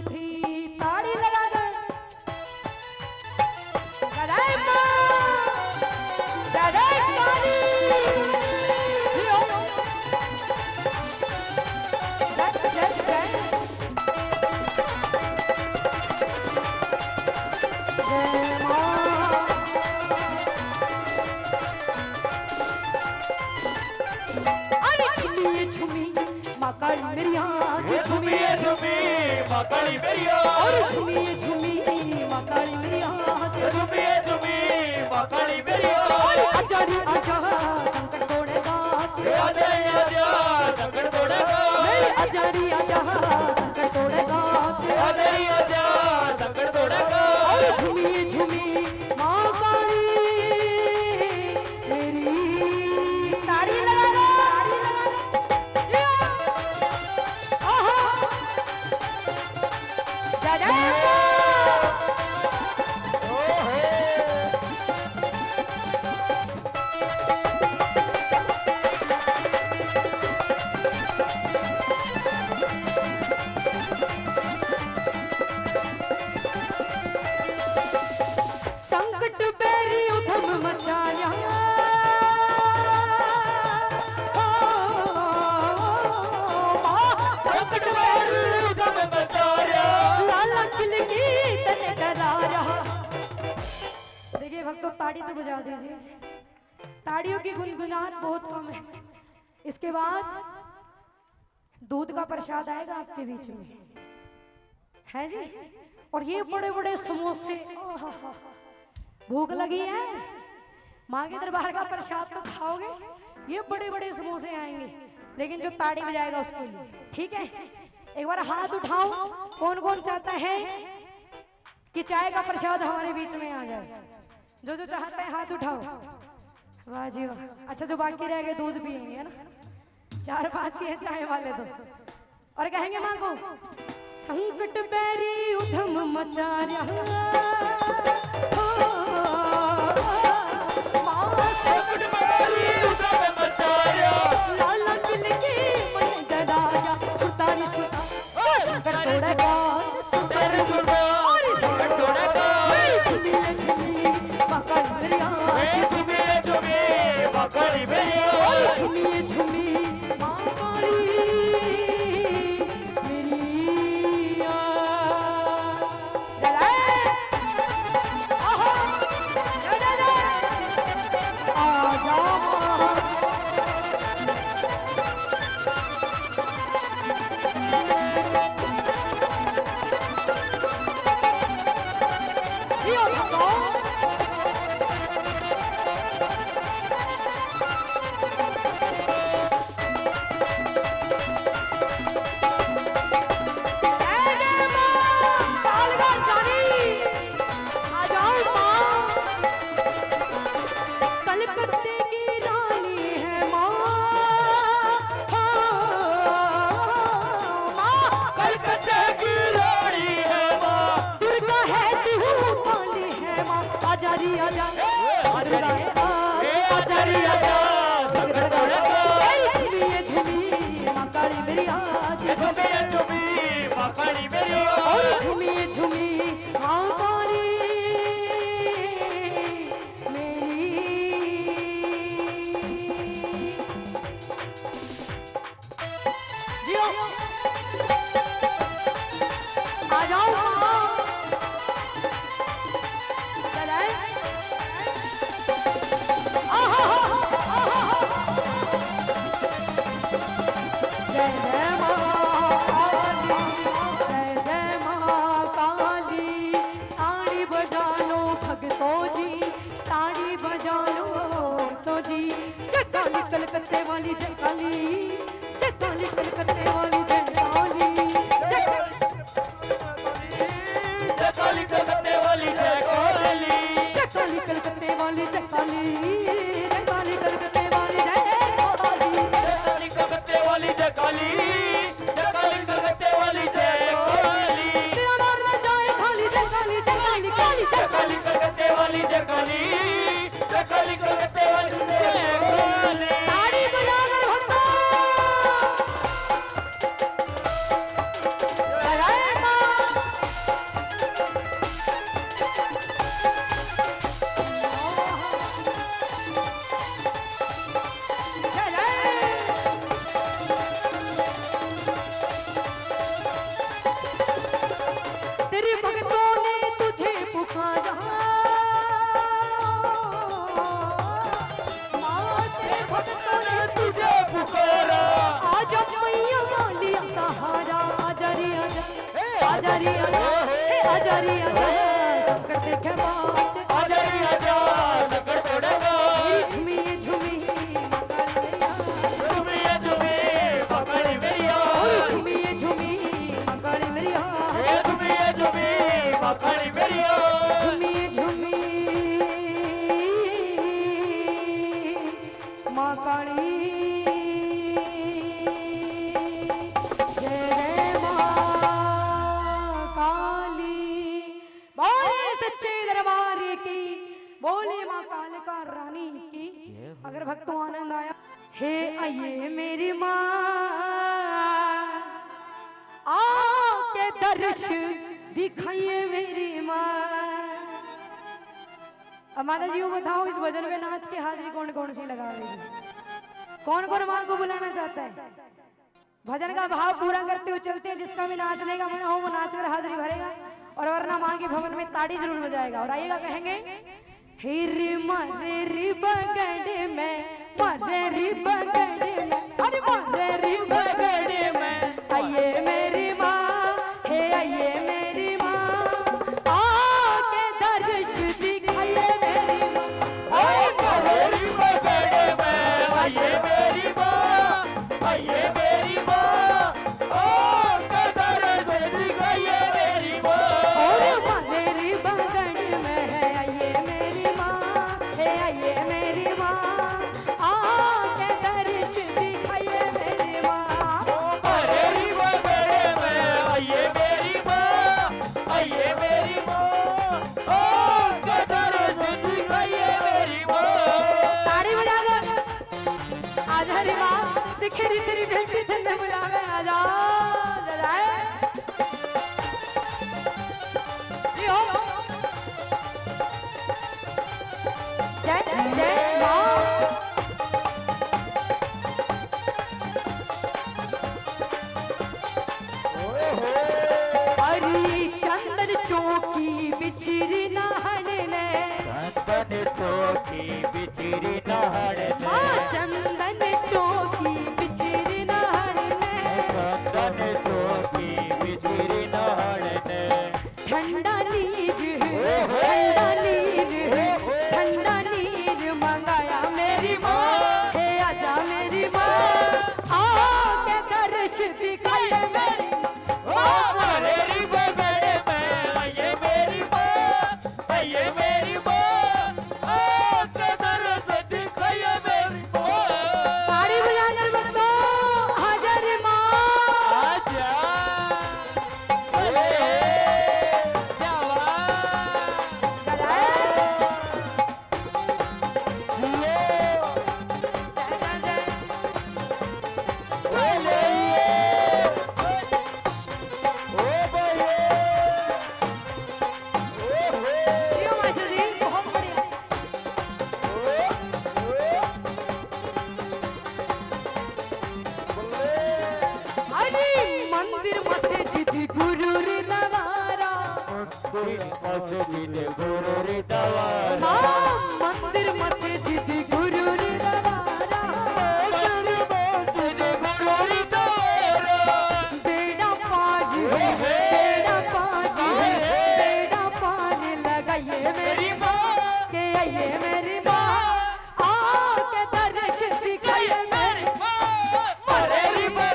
3 ताड़ी लगा दो। जय माँ, जय काली। काली मेरी आँख झूमिए झूमी माँ काली मेरी आँख, और झूमिए झूमी माँ काली मेरी आँख, झूमिए झूमी माँ काली मेरी आँख। आजा रे आजा संकट तोड़ेगा, आजा रे आजा संकट तोड़ेगा, आजा रे आजा संकट तोड़ेगा, आजा रे आजा संकट तोड़ेगा। और झूमिए झूमी माँ काली मेरी ताड़ी लगा दो। भक्तों ताड़ी तो बजा दीजिए, ताड़ियों की गुनगुनाहट बहुत कम है। इसके बाद दूध का प्रसाद आएगा आपके बीच में, है जी। और ये बड़े बड़े समोसे, भूख लगी है माँ के दरबार का प्रसाद तो खाओगे, ये बड़े बड़े समोसे आएंगे, लेकिन जो ताड़ी बजाएगा उसके लिए, ठीक है। एक बार हाथ उठाओ, कौन कौन चाहता है कि चाय का प्रसाद हमारे बीच में आ जाए? जो जो चाहते हैं हाथ उठाओ। वाह जी वाह। अच्छा, जो बाकी रह गए दूध पिएंगे ना, 4-5 ही है चाय वाले तो। और कहेंगे माँ को संकट पैरी उधम मचा रहा, संकट पैरी उधम मचा रहा, लाला दिल के मन डराया, सुतारी सुता संकट तोड़ेगा, तेरे सुरबा संकट तोड़ेगा। काली मेरी आँख, झूमिए झूमी माँ काली मेरी आँख। आजा माँ, काली मेरी आँख, झूमिए झूमी माँ काली मेरी। जियो आ जाओ माँ, चलाए जय जय माँ कलकत्ते वाली जय काली। काली कलकत्ते वाली जय काली जय काली कलकत्ते वाली जय काली काली कलकत्ते वाली जय काली जय काली कलकत्ते वाली जय काली जय काली कलकत्ते वाली जय काली जय काली कलकत्ते वाली जय काली तेरा नाम न जाए खाली जय काली काली जय काली कलकत्ते वाली जय काली जय काली कलकत्ते वाली जय काली ताड़ी बजाकर होता जय मां जय जय तेरे भक्तों ने तुझे पुकारा माँ तेरे भक्तों ने तुझे पुकारा आज मैया लिया सहारा आजा रे आजा आजा रे आजा हे आजा रे आजा संकट देखे बात आजा रे आजा संकट तोड़ेगा झूमी झूमी पकड़ी मैया झूमी झूमी मकाली मेरिया झूमी पकड़ी मैया झूमी झूमी मकाली जय जय मां काली बोले सच्चे दरबार की बोले मां कालिका रानी की अगर भक्तों आनंद आया हे आइए मेरी माँ आके दर्श दिखाइए मेरी माँ। अब माता जी को बताओ इस भजन में नाच के हाजिरी कौन कौन सी लगा रही कौन कौन माँ को बुलाना चाहता है भजन का भाव पूरा करते हुए चलते हैं जिसका भी नाचने का मन हो वो नाच कर हाजिरी भरेगा और वरना माँ के भवन में ताड़ी जरूर बजाएगा और आइएगा कहेंगे हिर मरे रि बगड़े में मरे रि बगड़े में अरे मरे रि बगड़े में आइए मेरी माँ हे आइए मेरी माँ आके दर्श दिखाइए मेरी माँ मेरी पकड़े में आइए मेरी माँ आइए मेरी माँ ओ कदर से दिखाइए मेरी माँ और मरे रि बगड़े में है आइए मेरी माँ हे आइए मेरी माँ आके दर्श दिखाइए मेरी माँ मेरी पकड़े में आइए मेरी माँ आइए मेरी माँ ओ कदर से दिखाइए मेरी माँ ताड़ी बजाकर आजा रे माँ दिखेरी तेरी भेंटी थे मैं बुलावे आजा जय जी हो जय जय माँ हरी चंदन चौकी बिछरी नहने चंदन चौकी बिछरी नहने चंदन चौकी बिछरी नहने चंदन चौकी बिछरी नहने ठंडा नीर ठंडा नीर मंगाया मेरी माँ हे आजा मेरी माँ आके दर्श दिखाइए मेरी मेरी बगड़े में आइए मेरी माँ आइए मेरी माँ ओ कदर से दिखाइए मेरी माँ ताड़ी बजाकर बंदो हाजर माँ आजा अरे मंदिर मस्जिद गुरु रे नवारा मस्जिद गुरु रे दवारा मंदिर मस्जिद गुरु रे नवारा मस्जिद गुरु रे दवारा बेड़ा पार लगाइए मेरी माँ के आइए मेरी माँ आके दर्श दिखाइए मेरी मेरी माँ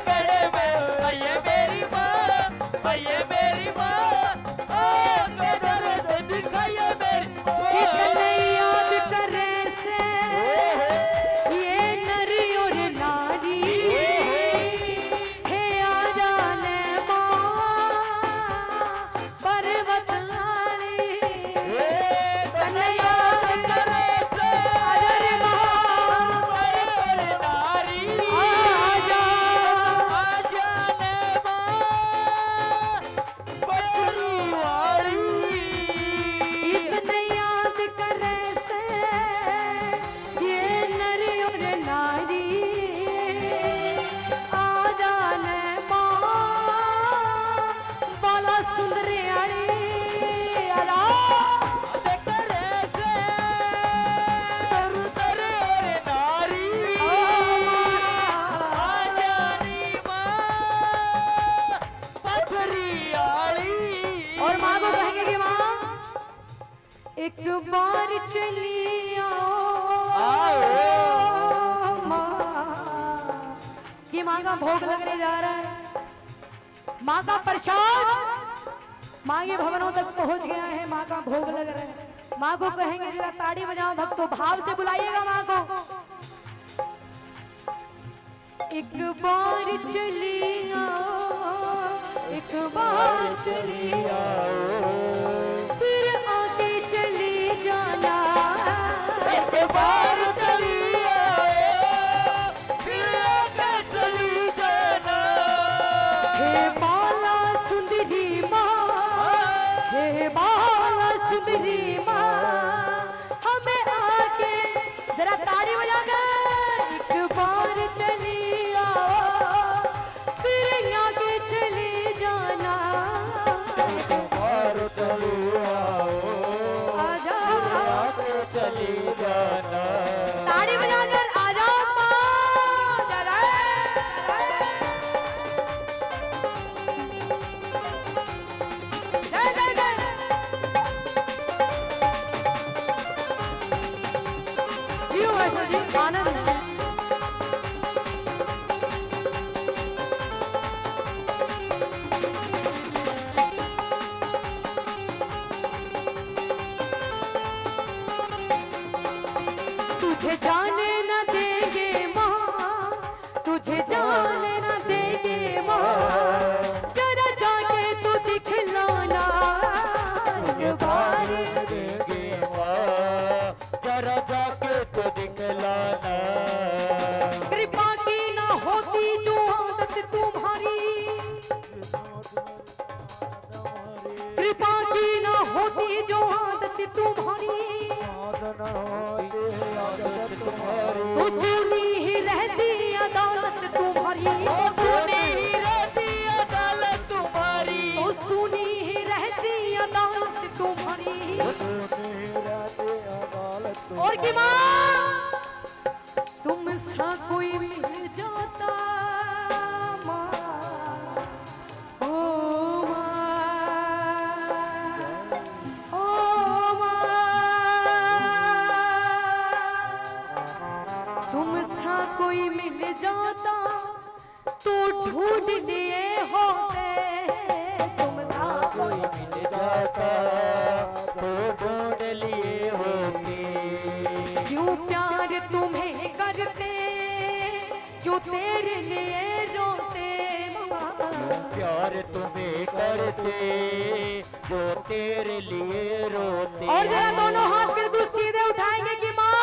सुंदरियाड़ी आला और माँ को कहेंगे कि माँ एक बार चली आओ माँ। कि माँ का भोग लगने जा रहा है, माँ का प्रसाद माँ के भवनों तक पहुँच गया है, माँ का भोग लग रहा है। माँ को कहेंगे जरा ताड़ी बजाओ भक्तों, भाव से बुलाइएगा माँ को। एक बार चली आओ, एक बार चली आओ, फिर आके चली जाना। एक बार चली आओ, फिर आके चली जाना। हे बाला सुंदरी माँ, हे बाला सुंदरी माँ, हमें आके जरा ताड़ी बजाकर एक बार चली आओ, फिर आके चली जाना। बार चली आओ, आजा आके चली जाना। ताड़ी बजाकर आ जाओ माँ, जरा जय जय जय। जियो ऐसा जी आनंद। तुझे जाने न देंगे माँ, तुझे जाने न देंगे माँ, जरा जाके तू दिखलाना एक बार। देंगे माँ, जरा जाके तो दिखलाना। कृपा की ना होती जो आदत तुम्हारी, कृपा की ना होती जो आदत तुम्हारी, तो सुनी ही रहती अदालत तुम्हारी, सुनी ही रहती अदालत तुम्हारी, तो सुनी ही रहती अदालत तुम्हारी। और की माँ तुम सा कोई मिल जाता माँ, ओ माँ, ओ माँ, तुम सा कोई मिल जाता तो ढूंढ लिए होते, तुम सा कोई कोई मिल जाता तो ढूंढ लिए होते। क्यों प्यार तुम्हें करते, क्यों तेरे लिए रोते माँ। प्यार तुम्हें करते जो तेरे लिए रोते। और जरा दोनों हाथ बिल्कुल सीधे उठाएंगे कि माँ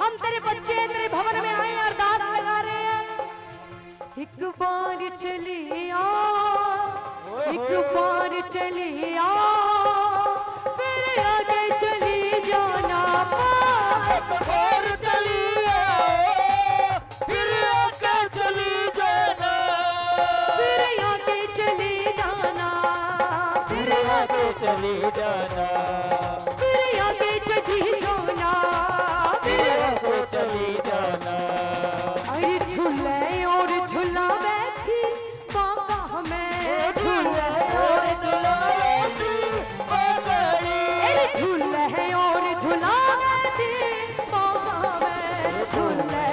हम तेरे बच्चे तेरे भवन में आए अरदास लगा रहे हैं। एक बार चली आओ, एक बार चली आओ, फिर आगे चली जाना माँ। एक बार चली आओ, फिर आके चली जाना। फिर आगे चली जाना, फिर आगे चली जाना, फिर आगे चली जाना, फिर आके चली जाना। अरे झूले और झूला बैठी बाबा हमें झूले और अरे झूले और झूला बैठी बाबा हमें झूले।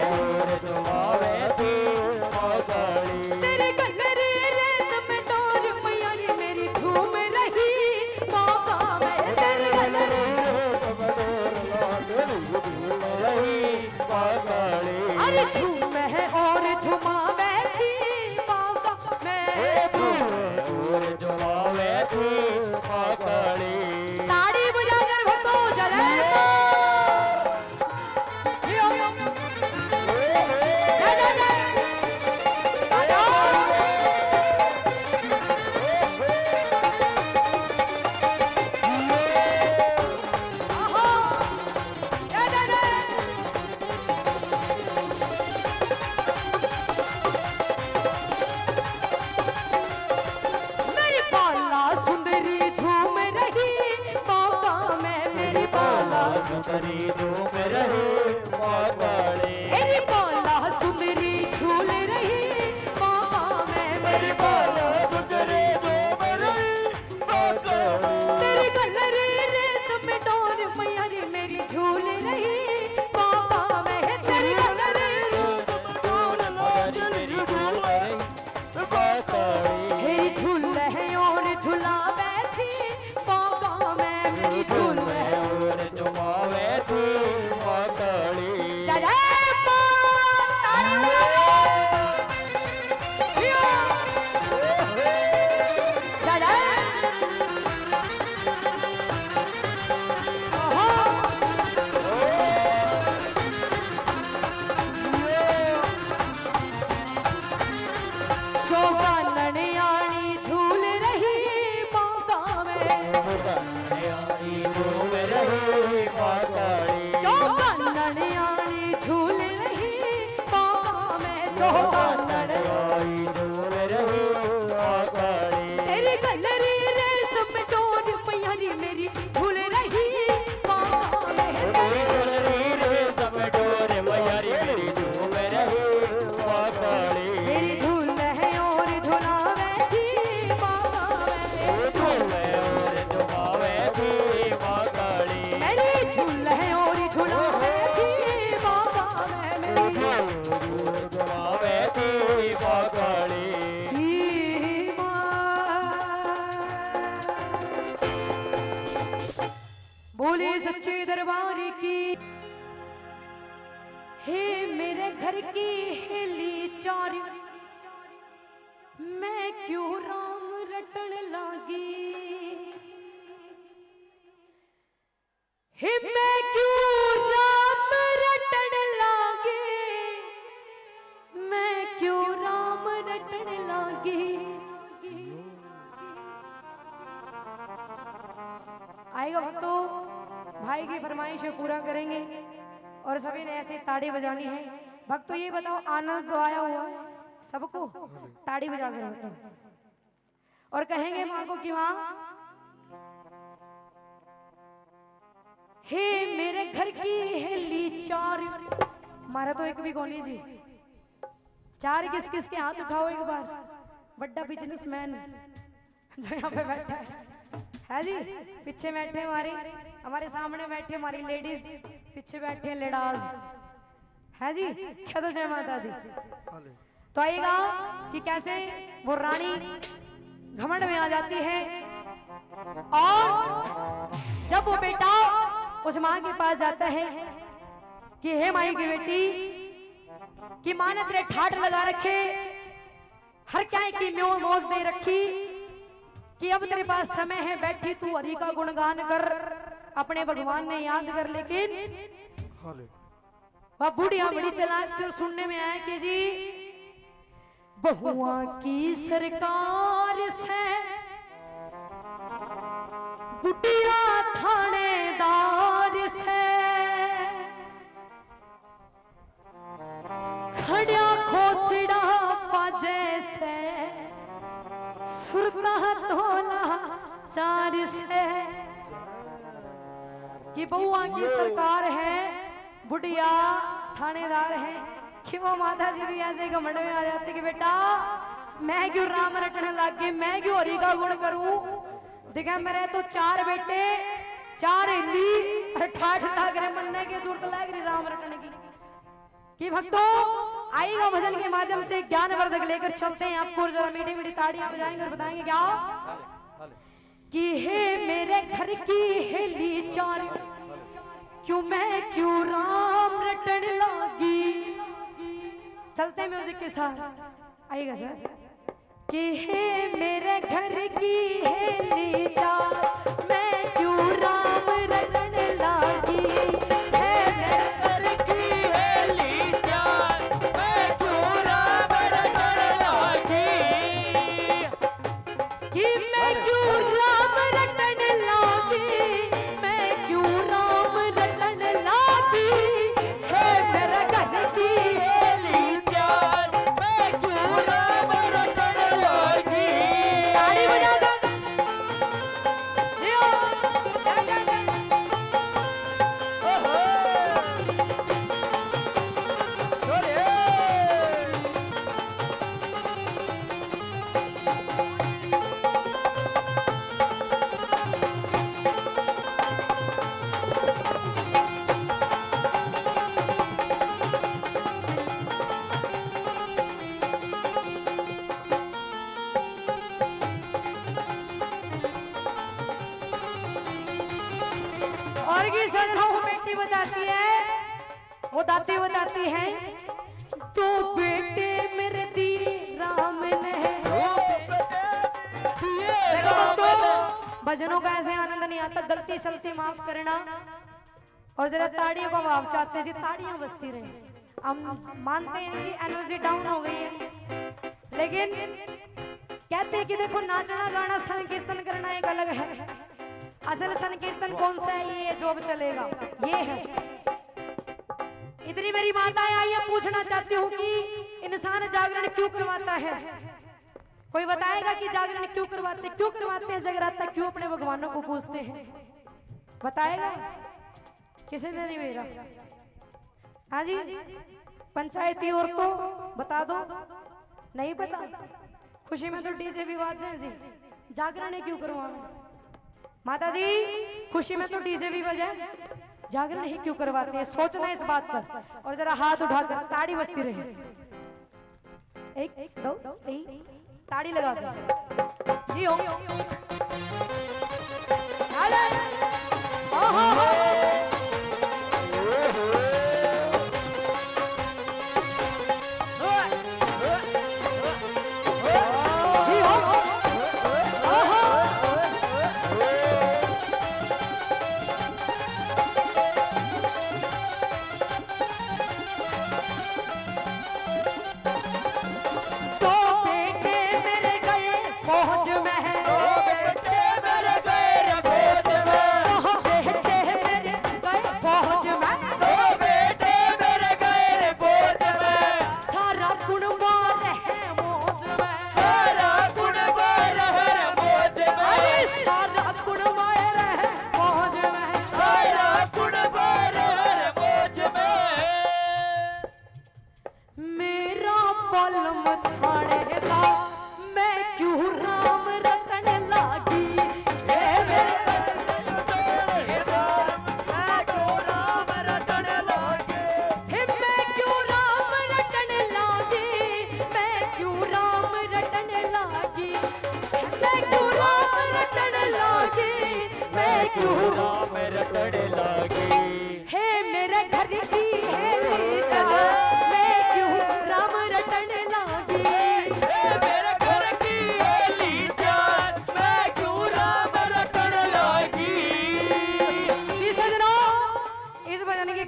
तेरे गलरे रेशम डोर मैया रे मेरी झूम रही बाबा मैं, तेरे गलरे सुंदरी झूम रही माँ काली। मेरी बाला सुंदरी झूल रही बाबा में, मेरी बाला सुंदरी झूम रही माँ काली। तेरी कलरी रेशम डोर मैया रे मेरी झूल रही बाबा में, तेरी कलरी झूल मेरी झूम रही माँ काली। मेरी झूल है और झूला बैठी बाबा में, मेरी झूल है और झुमावे थी माँ काली। जय जय मां तारी जय जय चौका ननियाणी झूल रही बांका में, ननियाणी झूम रही माँ काली। चौका ननियाणी झूल रही बांका में, चौका ननियाणी झूम रही माँ काली। तेरी कलरी रेशम डोर मैया रे मेरी झूल रही बांका में, तेरी कलरी रेशम डोर मैया रे मेरी झूम रही माँ काली। मेरी झूल है और झूला बैठी बांका में, झूम और झुमावे थी माँ काली। मेरी झूल है और झूला बैठी बांका में, मेरी झुमावे थी माँ काली। ही बोले सच्चे दरबार की। हे मेरे घर की हेली चार, मैं क्यों राम रटन लागी, हे मैं क्यों राम रटन लागी, मैं क्यों राम रटन लागी। आएगा भक्तों, भाई की फरमाइश पूरा करेंगे और सभी ने ऐसे ताड़ी बजानी है। भक्तों ये बताओ आनंद तो आया हुआ है सबको? ताड़ी बजा कर बताओ और कहेंगे माँ को कि माँ हे मेरे घर की हेली चार, मारा तो एक भी कोनी जी, चार किस किस के हाथ उठाओ एक बार। बड़ा बिजनेसमैन जो यहाँ पे बैठा है जी, पीछे बैठे हमारे सामने बैठे हमारी लेडीज, पीछे बैठे लेडाज है जी। क्या तो जय माता दी। तो आइएगा कि कैसे वो रानी घमंड में आ जाती है और जब वो बेटा उस माँ के पास जाता है कि हे माई की बेटी कि माँ ने तेरे ठाट लगा रखे, हर क्या की मौज दे रखी कि अब तेरे पास समय है, बैठी तू हरि का गुणगान कर, अपने भगवान ने याद कर। लेकिन वह बुढ़िया बड़ी चालाक थी और सुनने में आया कि जी बहुआ की सरकार से बुढ़िया थानेदार से खड़िया खोसड़ा पाजे से सुरता तोला चार से कि बहुआ की सरकार है, बुढ़िया थानेदार है कि वो माता जी भी ऐसे घमंड में आ जाते कि बेटा मैं क्यों राम रटने लग गई, मैं क्यों हरि का गुण करूं। देखा मेरे तो चार बेटे, चार हिंदी और ठाठ लाग रहे, मनने की जरूरत लग रही राम रटने की। कि भक्तों आइएगा भजन के माध्यम से ज्ञानवर्धक लेकर चलते हैं आपको, और जरा मीठी मीठी ताड़ियां बजाएंगे और बताएंगे क्या कि हे मेरे घर की हेली चार, क्यों मैं क्यों राम रटन लागी। चलते हैं म्यूजिक के साथ, आइएगा सर। कि हे मेरे घर की हेली चार, मैं क्यों राम रटन लागी। हे मेरे घर की हेली चार, मैं क्यों राम रटन लागी। कि मैं क्यों राम रटन लागी, मैं क्यों राम रटन लागी। हे मेरे घर की हेली चार, मैं क्यों राम रटन लागी। ताली बजा दो। और की सजना वो बेटी बताती है, वो दाती बताती है, तो बेटे मेरे दिए राम ने। भजनों का ऐसे आनंद नहीं आता, गलती सलती माफ करना। और जरा ताड़ियों का भाव चाहते जी, ताड़ियां बजती रहे। हम मानते हैं कि एनर्जी डाउन हो गई है, लेकिन कहते हैं कि देखो नाचना गाना संकीर्तन करना एक अलग है। असल संकीर्तन कौन सा है, ये जो अब चलेगा ये है। इतनी मेरी माताएं आई है, पूछना चाहती हूँ कि इंसान जागरण क्यों करवाता है? कोई बताएगा कि जागरण क्यों करवाते हैं जगराता, क्यों अपने भगवानों को पूछते हैं? बताएगा? किसी ने नहीं भेजा? हाँ जी, पंचायती और तो बता दो, नहीं पता। खुशी में तो डीजे भी बाजे जी, जागरण क्यों करवाना? माता जी खुशी में तो डीजे भी बजे, जागरण ही क्यों करवाते हैं? सोचना इस बात पर, और जरा हाथ उठाकर ताड़ी बजती रहे। एक दो तीन ताड़ी लगा दो जी। हो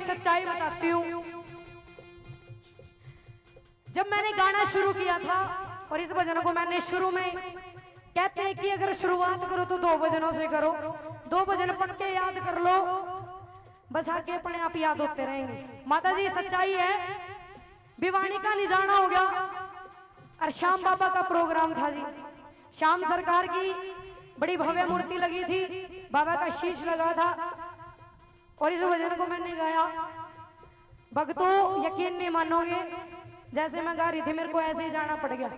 सच्चाई बताती हूँ। जब मैंने गाना शुरू किया था और इस भजन को मैंने शुरू में, कहते हैं कि अगर शुरुआत करो तो 2 भजनों से करो, 2 भजन पक्के याद कर लो, बस आके अपने आप याद होते रहेंगे। माता जी सच्चाई है, भिवानी का निजाना हो गया और श्याम बाबा का प्रोग्राम था जी। श्याम सरकार की बड़ी भव्य मूर्ति लगी थी, बाबा का शीश लगा था, और इस भजन को मैंने गाया। भक्तों यकीन नहीं मानोगे, जैसे मैं गा रही थी मेरे को ऐसे ही जाना पड़ गया।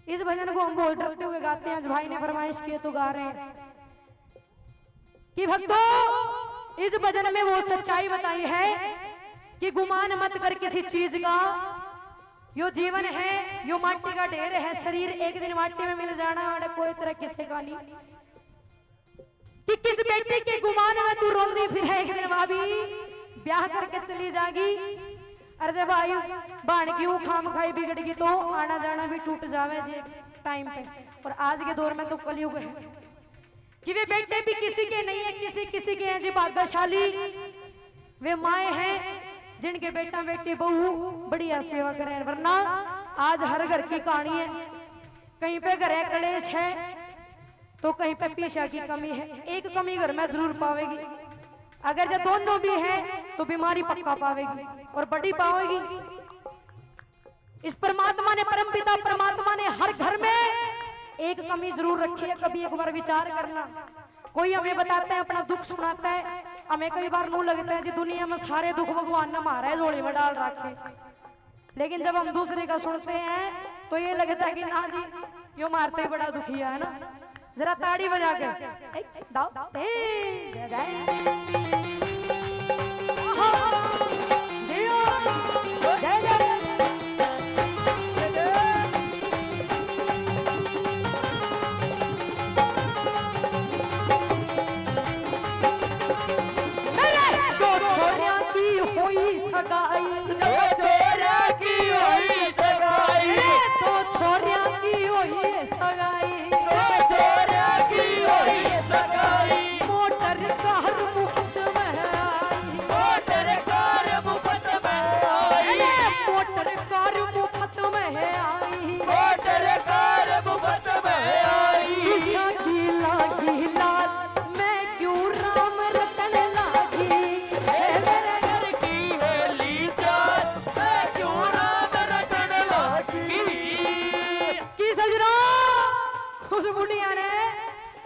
इस भजन को हम बहुत डरते हुए गाते हैं, आज भाई ने फरमाइश की तो गा रहे हैं कि भक्तों इस भजन में वो सच्चाई बताई है कि गुमान मत कर किसी चीज का, यो जीवन है यो माटी का ढेर है, शरीर एक दिन माटी में मिल जाना है, कोई तरह किसी का नहीं। कि किस बेटी के गुमान में तू रोंदी फिर है, एक दिन भाभी ब्याह करके चली जागी, और जब आई बाण की वो खाम खाई बिगड़गी तो आना जाना भी टूट जावे जी टाइम पे। और आज के दौर में तो कलयुग है कि वे बेटे भी किसी के नहीं है, किसी किसी के हैं जी भाग्यशाली। वे माए हैं जिनके बेटा बेटी बहू बढ़िया सेवा करें, वरना आज हर घर की कहानी है, कहीं पे घर कलेश है तो कहीं पे पीछा की कमी है। एक कमी घर में जरूर पावेगी, अगर जो दोनों भी है तो बीमारी पक्का पावेगी और बड़ी पावेगी। इस परमात्मा ने, परमपिता परमात्मा ने हर घर में एक कमी जरूर रखी है, कभी एक बार विचार करना। कोई हमें बताता है, अपना दुख सुनाता है, हमें कई बार मुंह लगता है जी दुनिया में सारे दुख भगवान ने हमारे झोली में डाल रखे, लेकिन जब हम दूसरे का सुनते हैं तो ये लगता है कि ना जी यो मारते ही बड़ा दुखिया है ना। जरा ताड़ी बजा के दाओ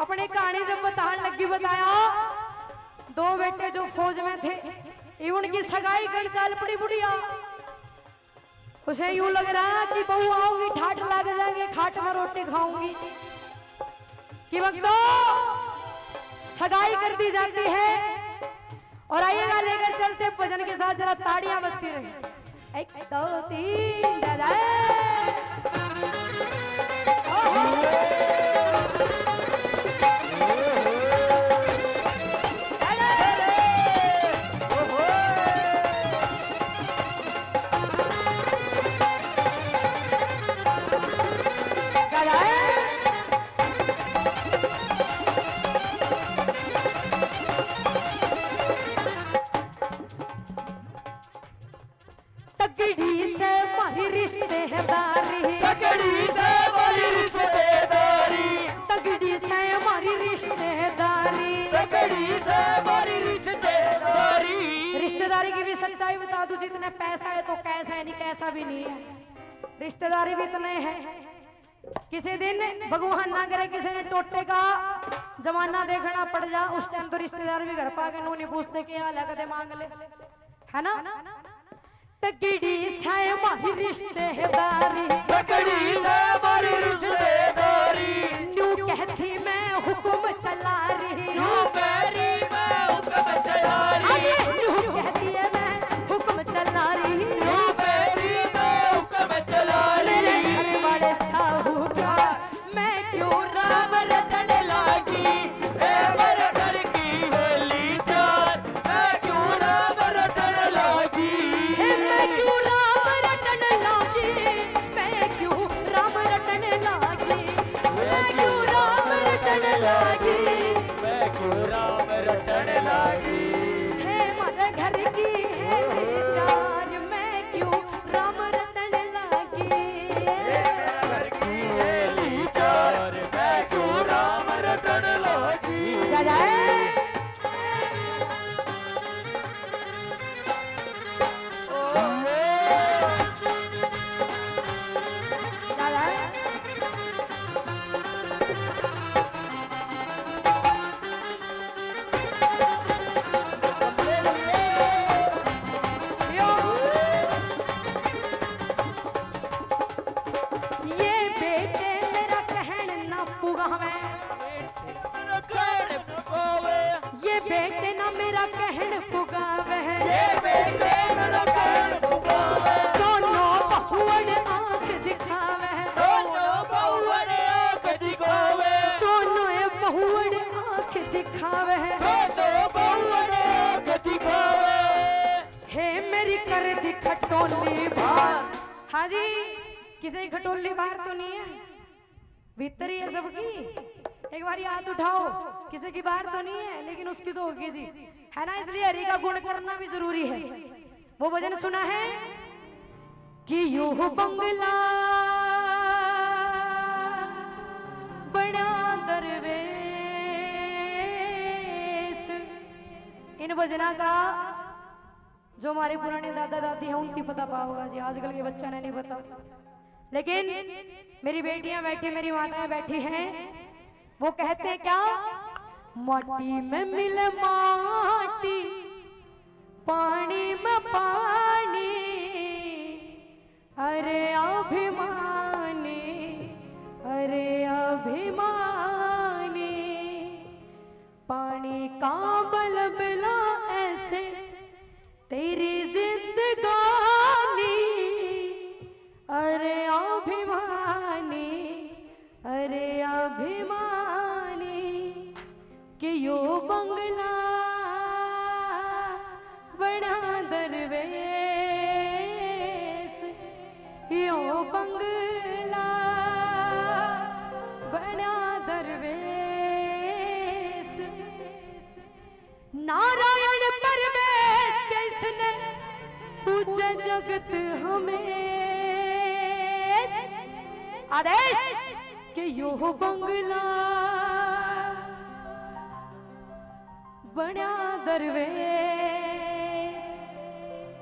अपनी कहानी जब बताने लगी बताया 2 बेटे जो फौज में थे ये उनकी सगाई कर चाल पड़ी बुढ़िया। उसे यूं लग रहा कि बहू आऊंगी ठाट लग जाएंगे खाट में रोटी खाऊंगी कि वक्तो सगाई कर दी जाती है। और आइएगा लेकर चलते भजन के साथ जरा ताड़ियां बजती रही। 1 2 3 दादा तगड़ी से मारी रिश्तेदारी तगड़ी से मारी रिश्तेदारी तगड़ी से मारी रिश्तेदारी तगड़ी से मारी रिश्तेदारी। रिश्तेदारी की भी सच्चाई बता दूं जितने पैसा है तो कैसा है नहीं कैसा भी नहीं है रिश्तेदारी भी इतने हैं। किसी दिन भगवान ना करे किसी ने टोटे का जमाना देखना पड़ जा उस टाइम तो रिश्तेदार भी घर पा के नूनी पूछते कि हाल है कदे मांग ले है ना। तगड़ी से मारी रिश्तेदारी तगड़ी से मारी रिश्तेदारी न्यू कहती मैं हुक्म चला रही न्यू पैरी मैं हुक्म चला रही न्यू कहती है मैं हुक्म चला रही न्यू पैरी मैं हुक्म चला मेरे रही। घर वाले साहूकार मैं क्यों राम रतन लागी ए वर घर की होली चार मैं क्यों राम रटन लागी मैं क्यों राम रतन लागी मैं क्यों राम रतन लागी मैं क्यों राम रतन लागी मैं क्यों राम रटन लागी है मर घर की है चार मैं क्यों राम रतन लागी मेरा घर की होली चार मैं क्यों राम रटन लागी। जा जाए जा जाए यो ये बेटे मेरा कहन ना पुगावे ये बेटे ना मेरा कहन पुगावे ये बेटे मेरा कहन पुगावे दोनों बहुअड़ आंख दिखावे दोनों बहुअड़ आंख दिखावे दोनों बहुअड़ आंख दिखावे दोनों बहुअड़ आंख दिखावे। हे मेरी कर दी खटोली बार। हाँ जी किसी की खटोली बाहर तो नहीं है भीतर ही है सबकी। एक बार हाथ उठाओ किसी की बाहर तो नहीं है लेकिन उसकी तो होगी जी है ना। इसलिए हरि का गुण करना भी जरूरी है। वो भजन सुना है कि यूं बंगला बना दरवेश। इन भजना का जो हमारे पुराने दादा दादी हैं उनकी पता पाओगा जी आजकल के बच्चा ने नहीं पता। लेकिन मेरी बेटियां बैठी मेरी माताएं बैठी हैं वो कहते हैं क्या माटी में मिले माटी पानी में पानी अरे अभिमानी अरे अभिमानी पानी का बलबला ऐसे तेरी जिंदगानी अरे अभिमानी अरे अभिमानी कि यो बंगला बड़ा दरवेश यो बंगला बड़ा दरवेश। नारायण परमेश किसने पूछे जगत हमें आदेश कि यो बंगला बड़ा दरवेश।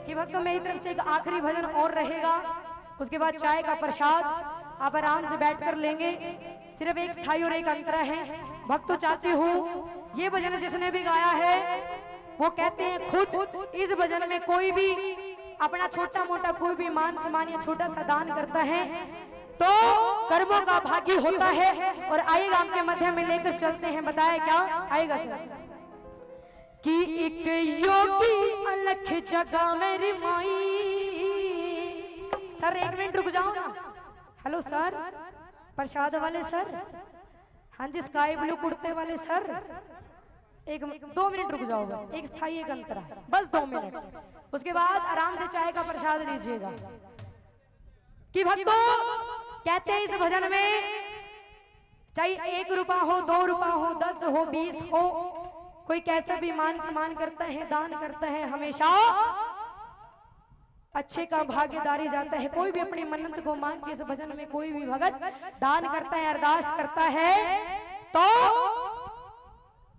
कि भक्तों मेरी तरफ से एक आखिरी भजन और रहेगा उसके बाद चाय का प्रसाद आप आराम से बैठकर लेंगे। सिर्फ एक स्थाई और एक अंतरा है। भक्तों चाहती हूँ ये भजन जिसने भी गाया है वो कहते हैं खुद इस भजन में कोई भी अपना छोटा मोटा कोई भी मान सम्मान या छोटा सा दान करता है तो कर्मों का भागी होता है। और आएगा आपके मध्य में लेकर चलते हैं। बताया क्या आएगा सर कि एक योगी अलख जगह मेरी माई। सर एक मिनट रुक जाओ ना। हेलो सर, प्रसाद वाले सर, हाँ जी स्काई ब्लू कुर्ते वाले सर, एक 2 मिनट रुक जाओ बस। एक स्थाई एक अंतरा, बस 2 मिनट। उसके बाद आराम से चाय का प्रसाद लीजिएगा। कि भक्तों कहते हैं इस भजन में चाहे 1 रुपया हो, 2 रुपया हो, 10 हो, 20 हो, कोई कैसा भी मान सम्मान करता है, दान करता है, हमेशा अच्छे का भागीदारी जाता है। कोई भी अपनी मन्नत को मांग के इस भजन में कोई भी भगत दान करता है, अरदास करता है तो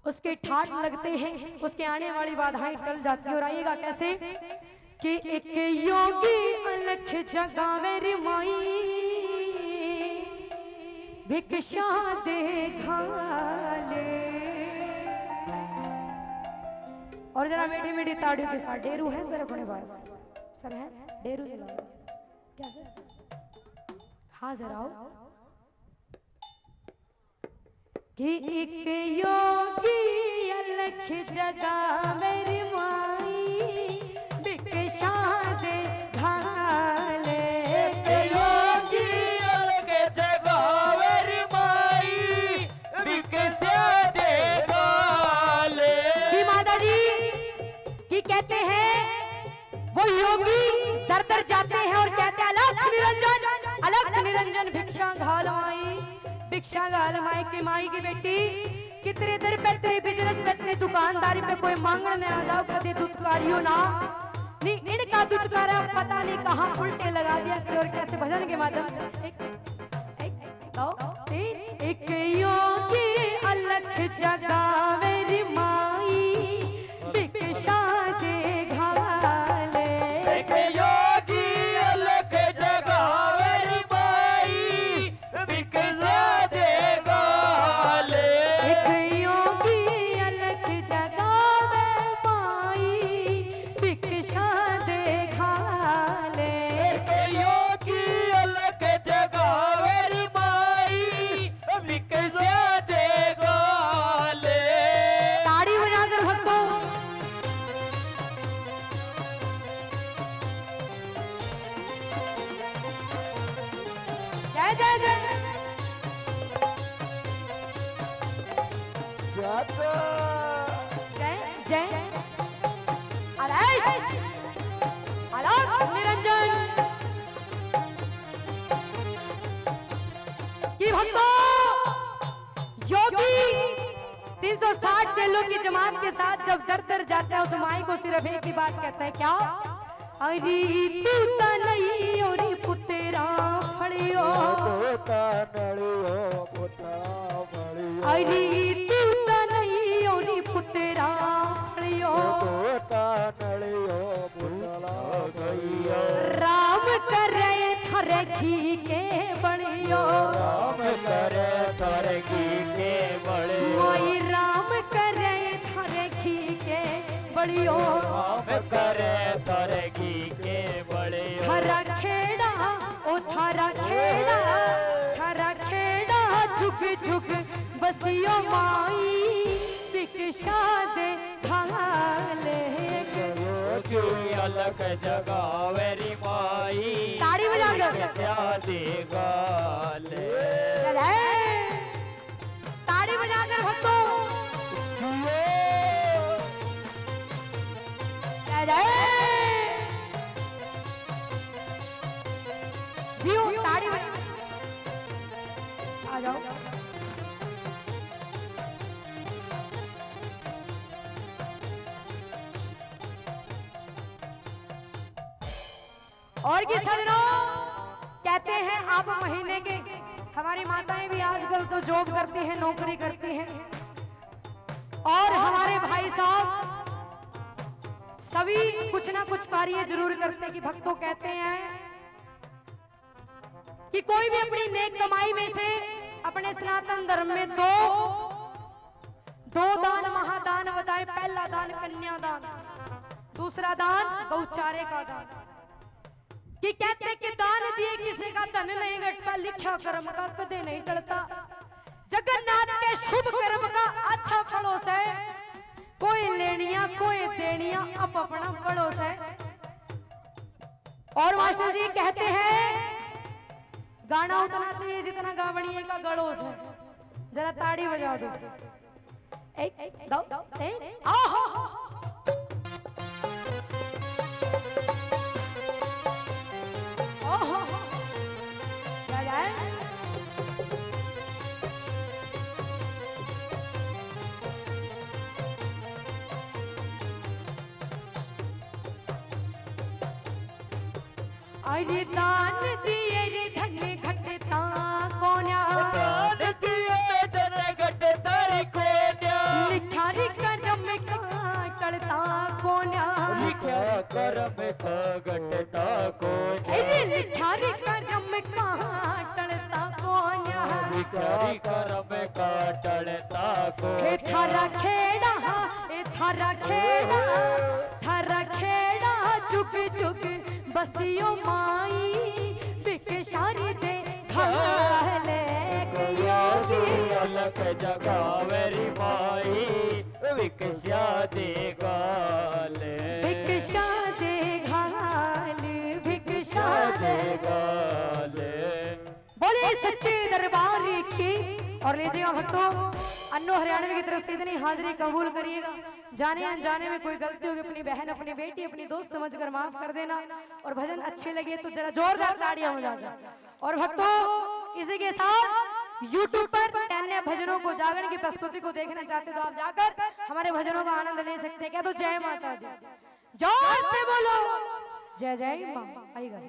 उसके ठाठ लगते हैं, उसके आने वाली बाधाएं टल जाती है। और आइएगा कैसे कि एक योगी अलख जगह मेरी माई भिक्षा दे घाले। और जरा मीठी मीठी ताड़ियों के साथ डेरू है सर अपने पास? सर है डेरू जलाओ क्या सर? हाँ जरा आओ। कि एक योगी अलख जगह मेरी माई भिक्षा दे घाले। योगी अलग जगह मेरी माई भिक्षा दे घाले। कि माता जी की कहते हैं वो योगी दर दर जाते हैं और कहते हैं अलख निरंजन भिक्षा घाल माई, भिक्षा घाल माई। की माई की बेटी कितने दर पे तेरे बिजनेस पे तेरे दुकानदारी पे कोई मांगने आ जाओ कदे दुत्कारियो ना नहीं इनका दुत्कारा पता नहीं कहाँ उल्टे लगा दिया करे। और कैसे भजन के माध्यम से एक योगी अलख जगह मेरी माई भिक्षा दे घाले। एक योगी अलग जगह मेरी माई भिक्षा दे घाले। एक योगी अलख जगह में माई भिक्षा दे घाले। एक योगी अलग जगह मेरी माई भिक्षा दे घाले। ताड़ी बजाकर भक्तों जय जय जय जय जय अलख निरंजन। कि भक्तों योगी 360 चेलों की जमात के साथ जब दर दर जाता है उस माई को सिर्फ एक ही बात कहता है क्या? अरे तू तो नहीं और पुतेरा फड़ियो, अरे तू तो नहीं और पुतेरा फड़ियो। राम करे थरे घी के बड़ियो, राम करे तारे की के बड़े। मोई राम करे थरे घी के बड़ियो। राम करे तारे की के बड़े। थारा खेड़ा ओ थारा खेड़ा, थारा खेड़ा झुक झुक बसियो माई भिक्षा दे घाले। योगी अलग जगह मेरी माई ताड़ी बजाकर भिक्षा दे घाले। ताड़ी बजाकर भक्तों जियो ताड़ी आ जाओ। और की सजनों कहते हैं आप महीने के, हमारी माताएं भी आजकल तो जॉब करती हैं, नौकरी करती हैं, और हमारे भाई साहब सभी कुछ ना कुछ कार्य जरूर करते हैं। कि भक्तों कहते हैं कि कोई भी अपनी नेक कमाई में से अपने सनातन धर्म में दो दान महादान बताए। पहला दान कन्यादान, दूसरा दान गौचारे का दान। कि कहते कि दान दिए किसी का धन नहीं घटता, लिखा कर्म का कदे नहीं टलता। जगन्नाथ के शुभ कर्म का अच्छा फलोस है, कोई लेनिया कोई देनिया अब अपना पड़ोस है। और मास्टर जी कहते हैं गाना उतना चाहिए जितना गावड़िए का गड़ोस है। जरा ताड़ी बजा दो। एक दो तीन आहा ओहो क्या जाए। अरे दान दिए रे धन घटता कोन्या, दान दिए धन घटता रे कोन्या, लिखारी कर्म का टलता कोन्या, लिखा कर्म का घटता कोन्या, अरे लिखारी कर्म का टलता कोन्या, लिखारी कर्म का टलता कोन्या। हे थारा खेड़ा, हे थारा खेड़ा, थारा खेड़ा चुग चुग बसियो माई, बिकशारी दे घाले योगी, अलग जगावेरी माई, विकस्या दे गाले, भिक्षा दे घाल, भिक्षा दे गाले। बोले सच्चे दरबार की। और लीजिएगा भक्तों, अन्नो हरियाणवी की तरफ से इतनी हाजिरी कबूल करिएगा। जाने अनजाने में कोई गलती होगी अपनी बहन अपनी बेटी अपनी दोस्त समझकर माफ कर देना। और भजन अच्छे लगे तो जरा जोरदार ताड़ियां हो जाएगा। और भक्तों इसी के साथ YouTube पर अन्य भजनों को जागरण की प्रस्तुति को देखना चाहते तो आप जाकर हमारे भजनों का आनंद ले सकते हैं। क्या तो जय माता दी, जोर से बोलो जय जय मां। आइएगा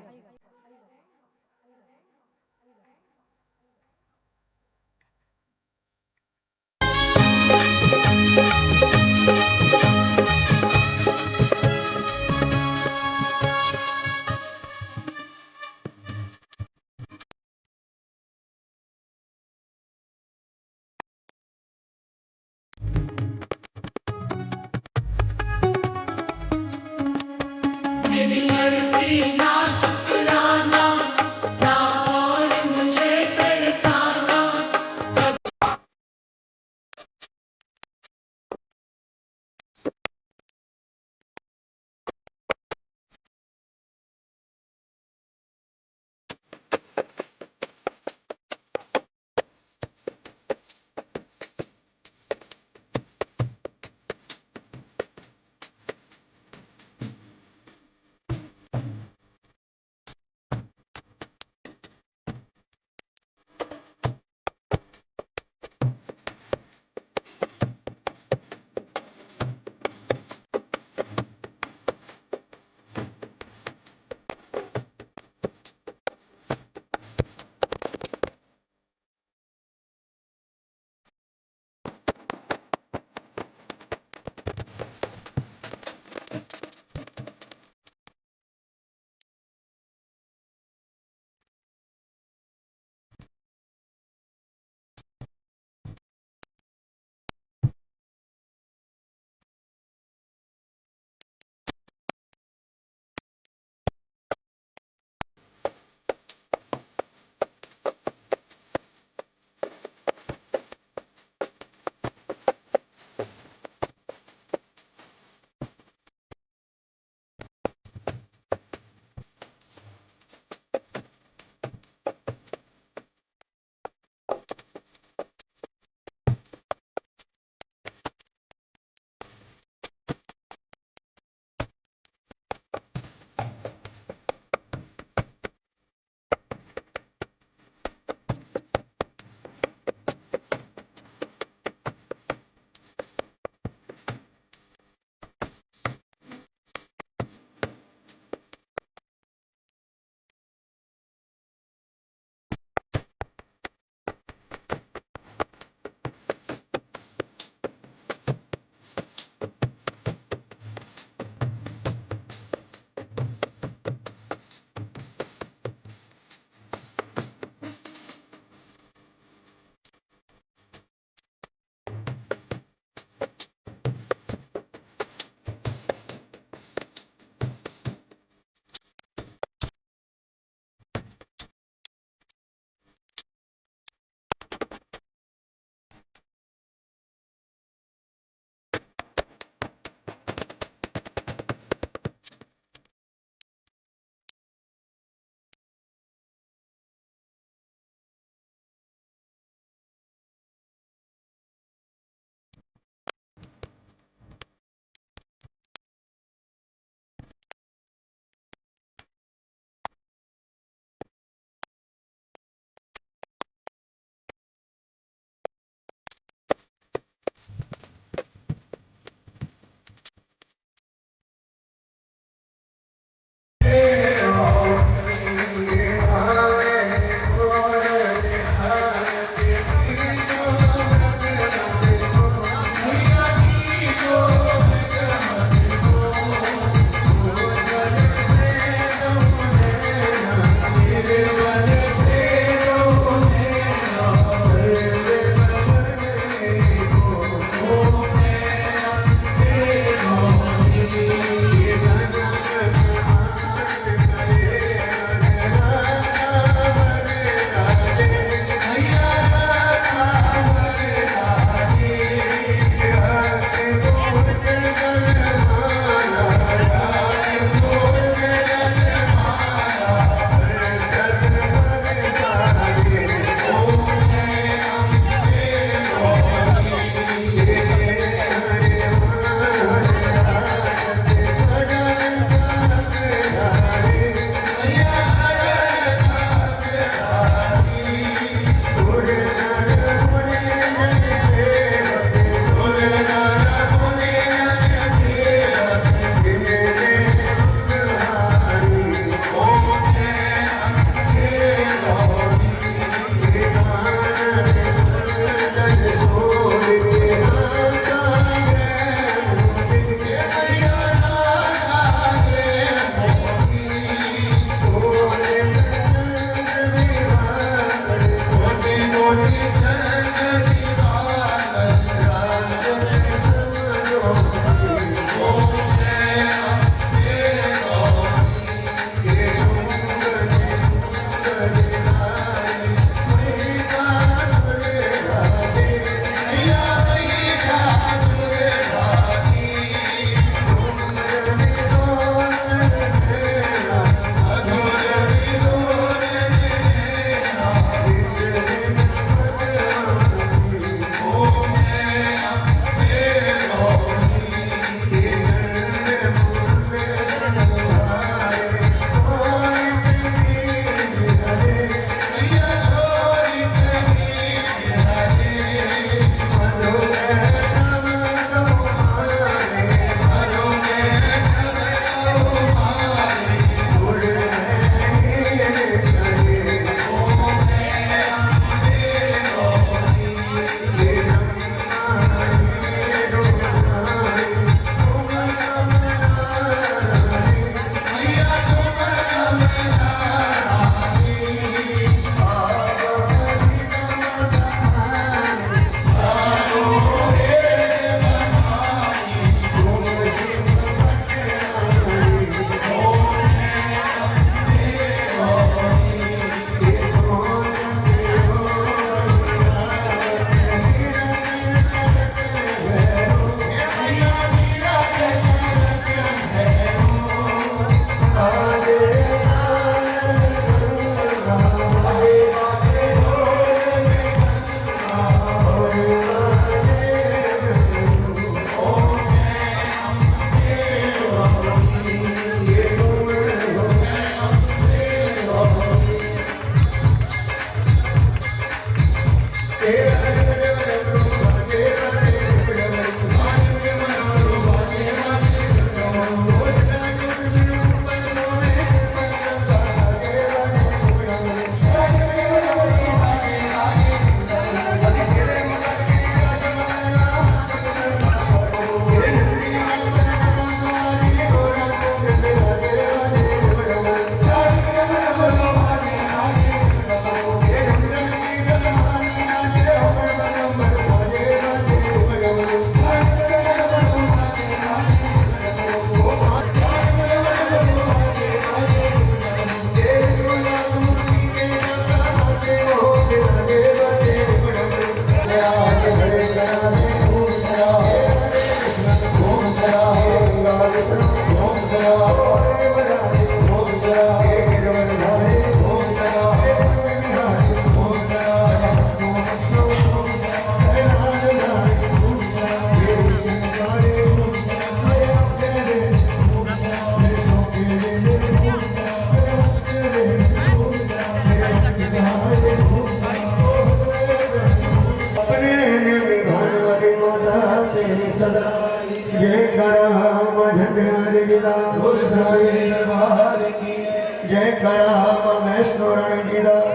जय करा वैष्णो रण गिरा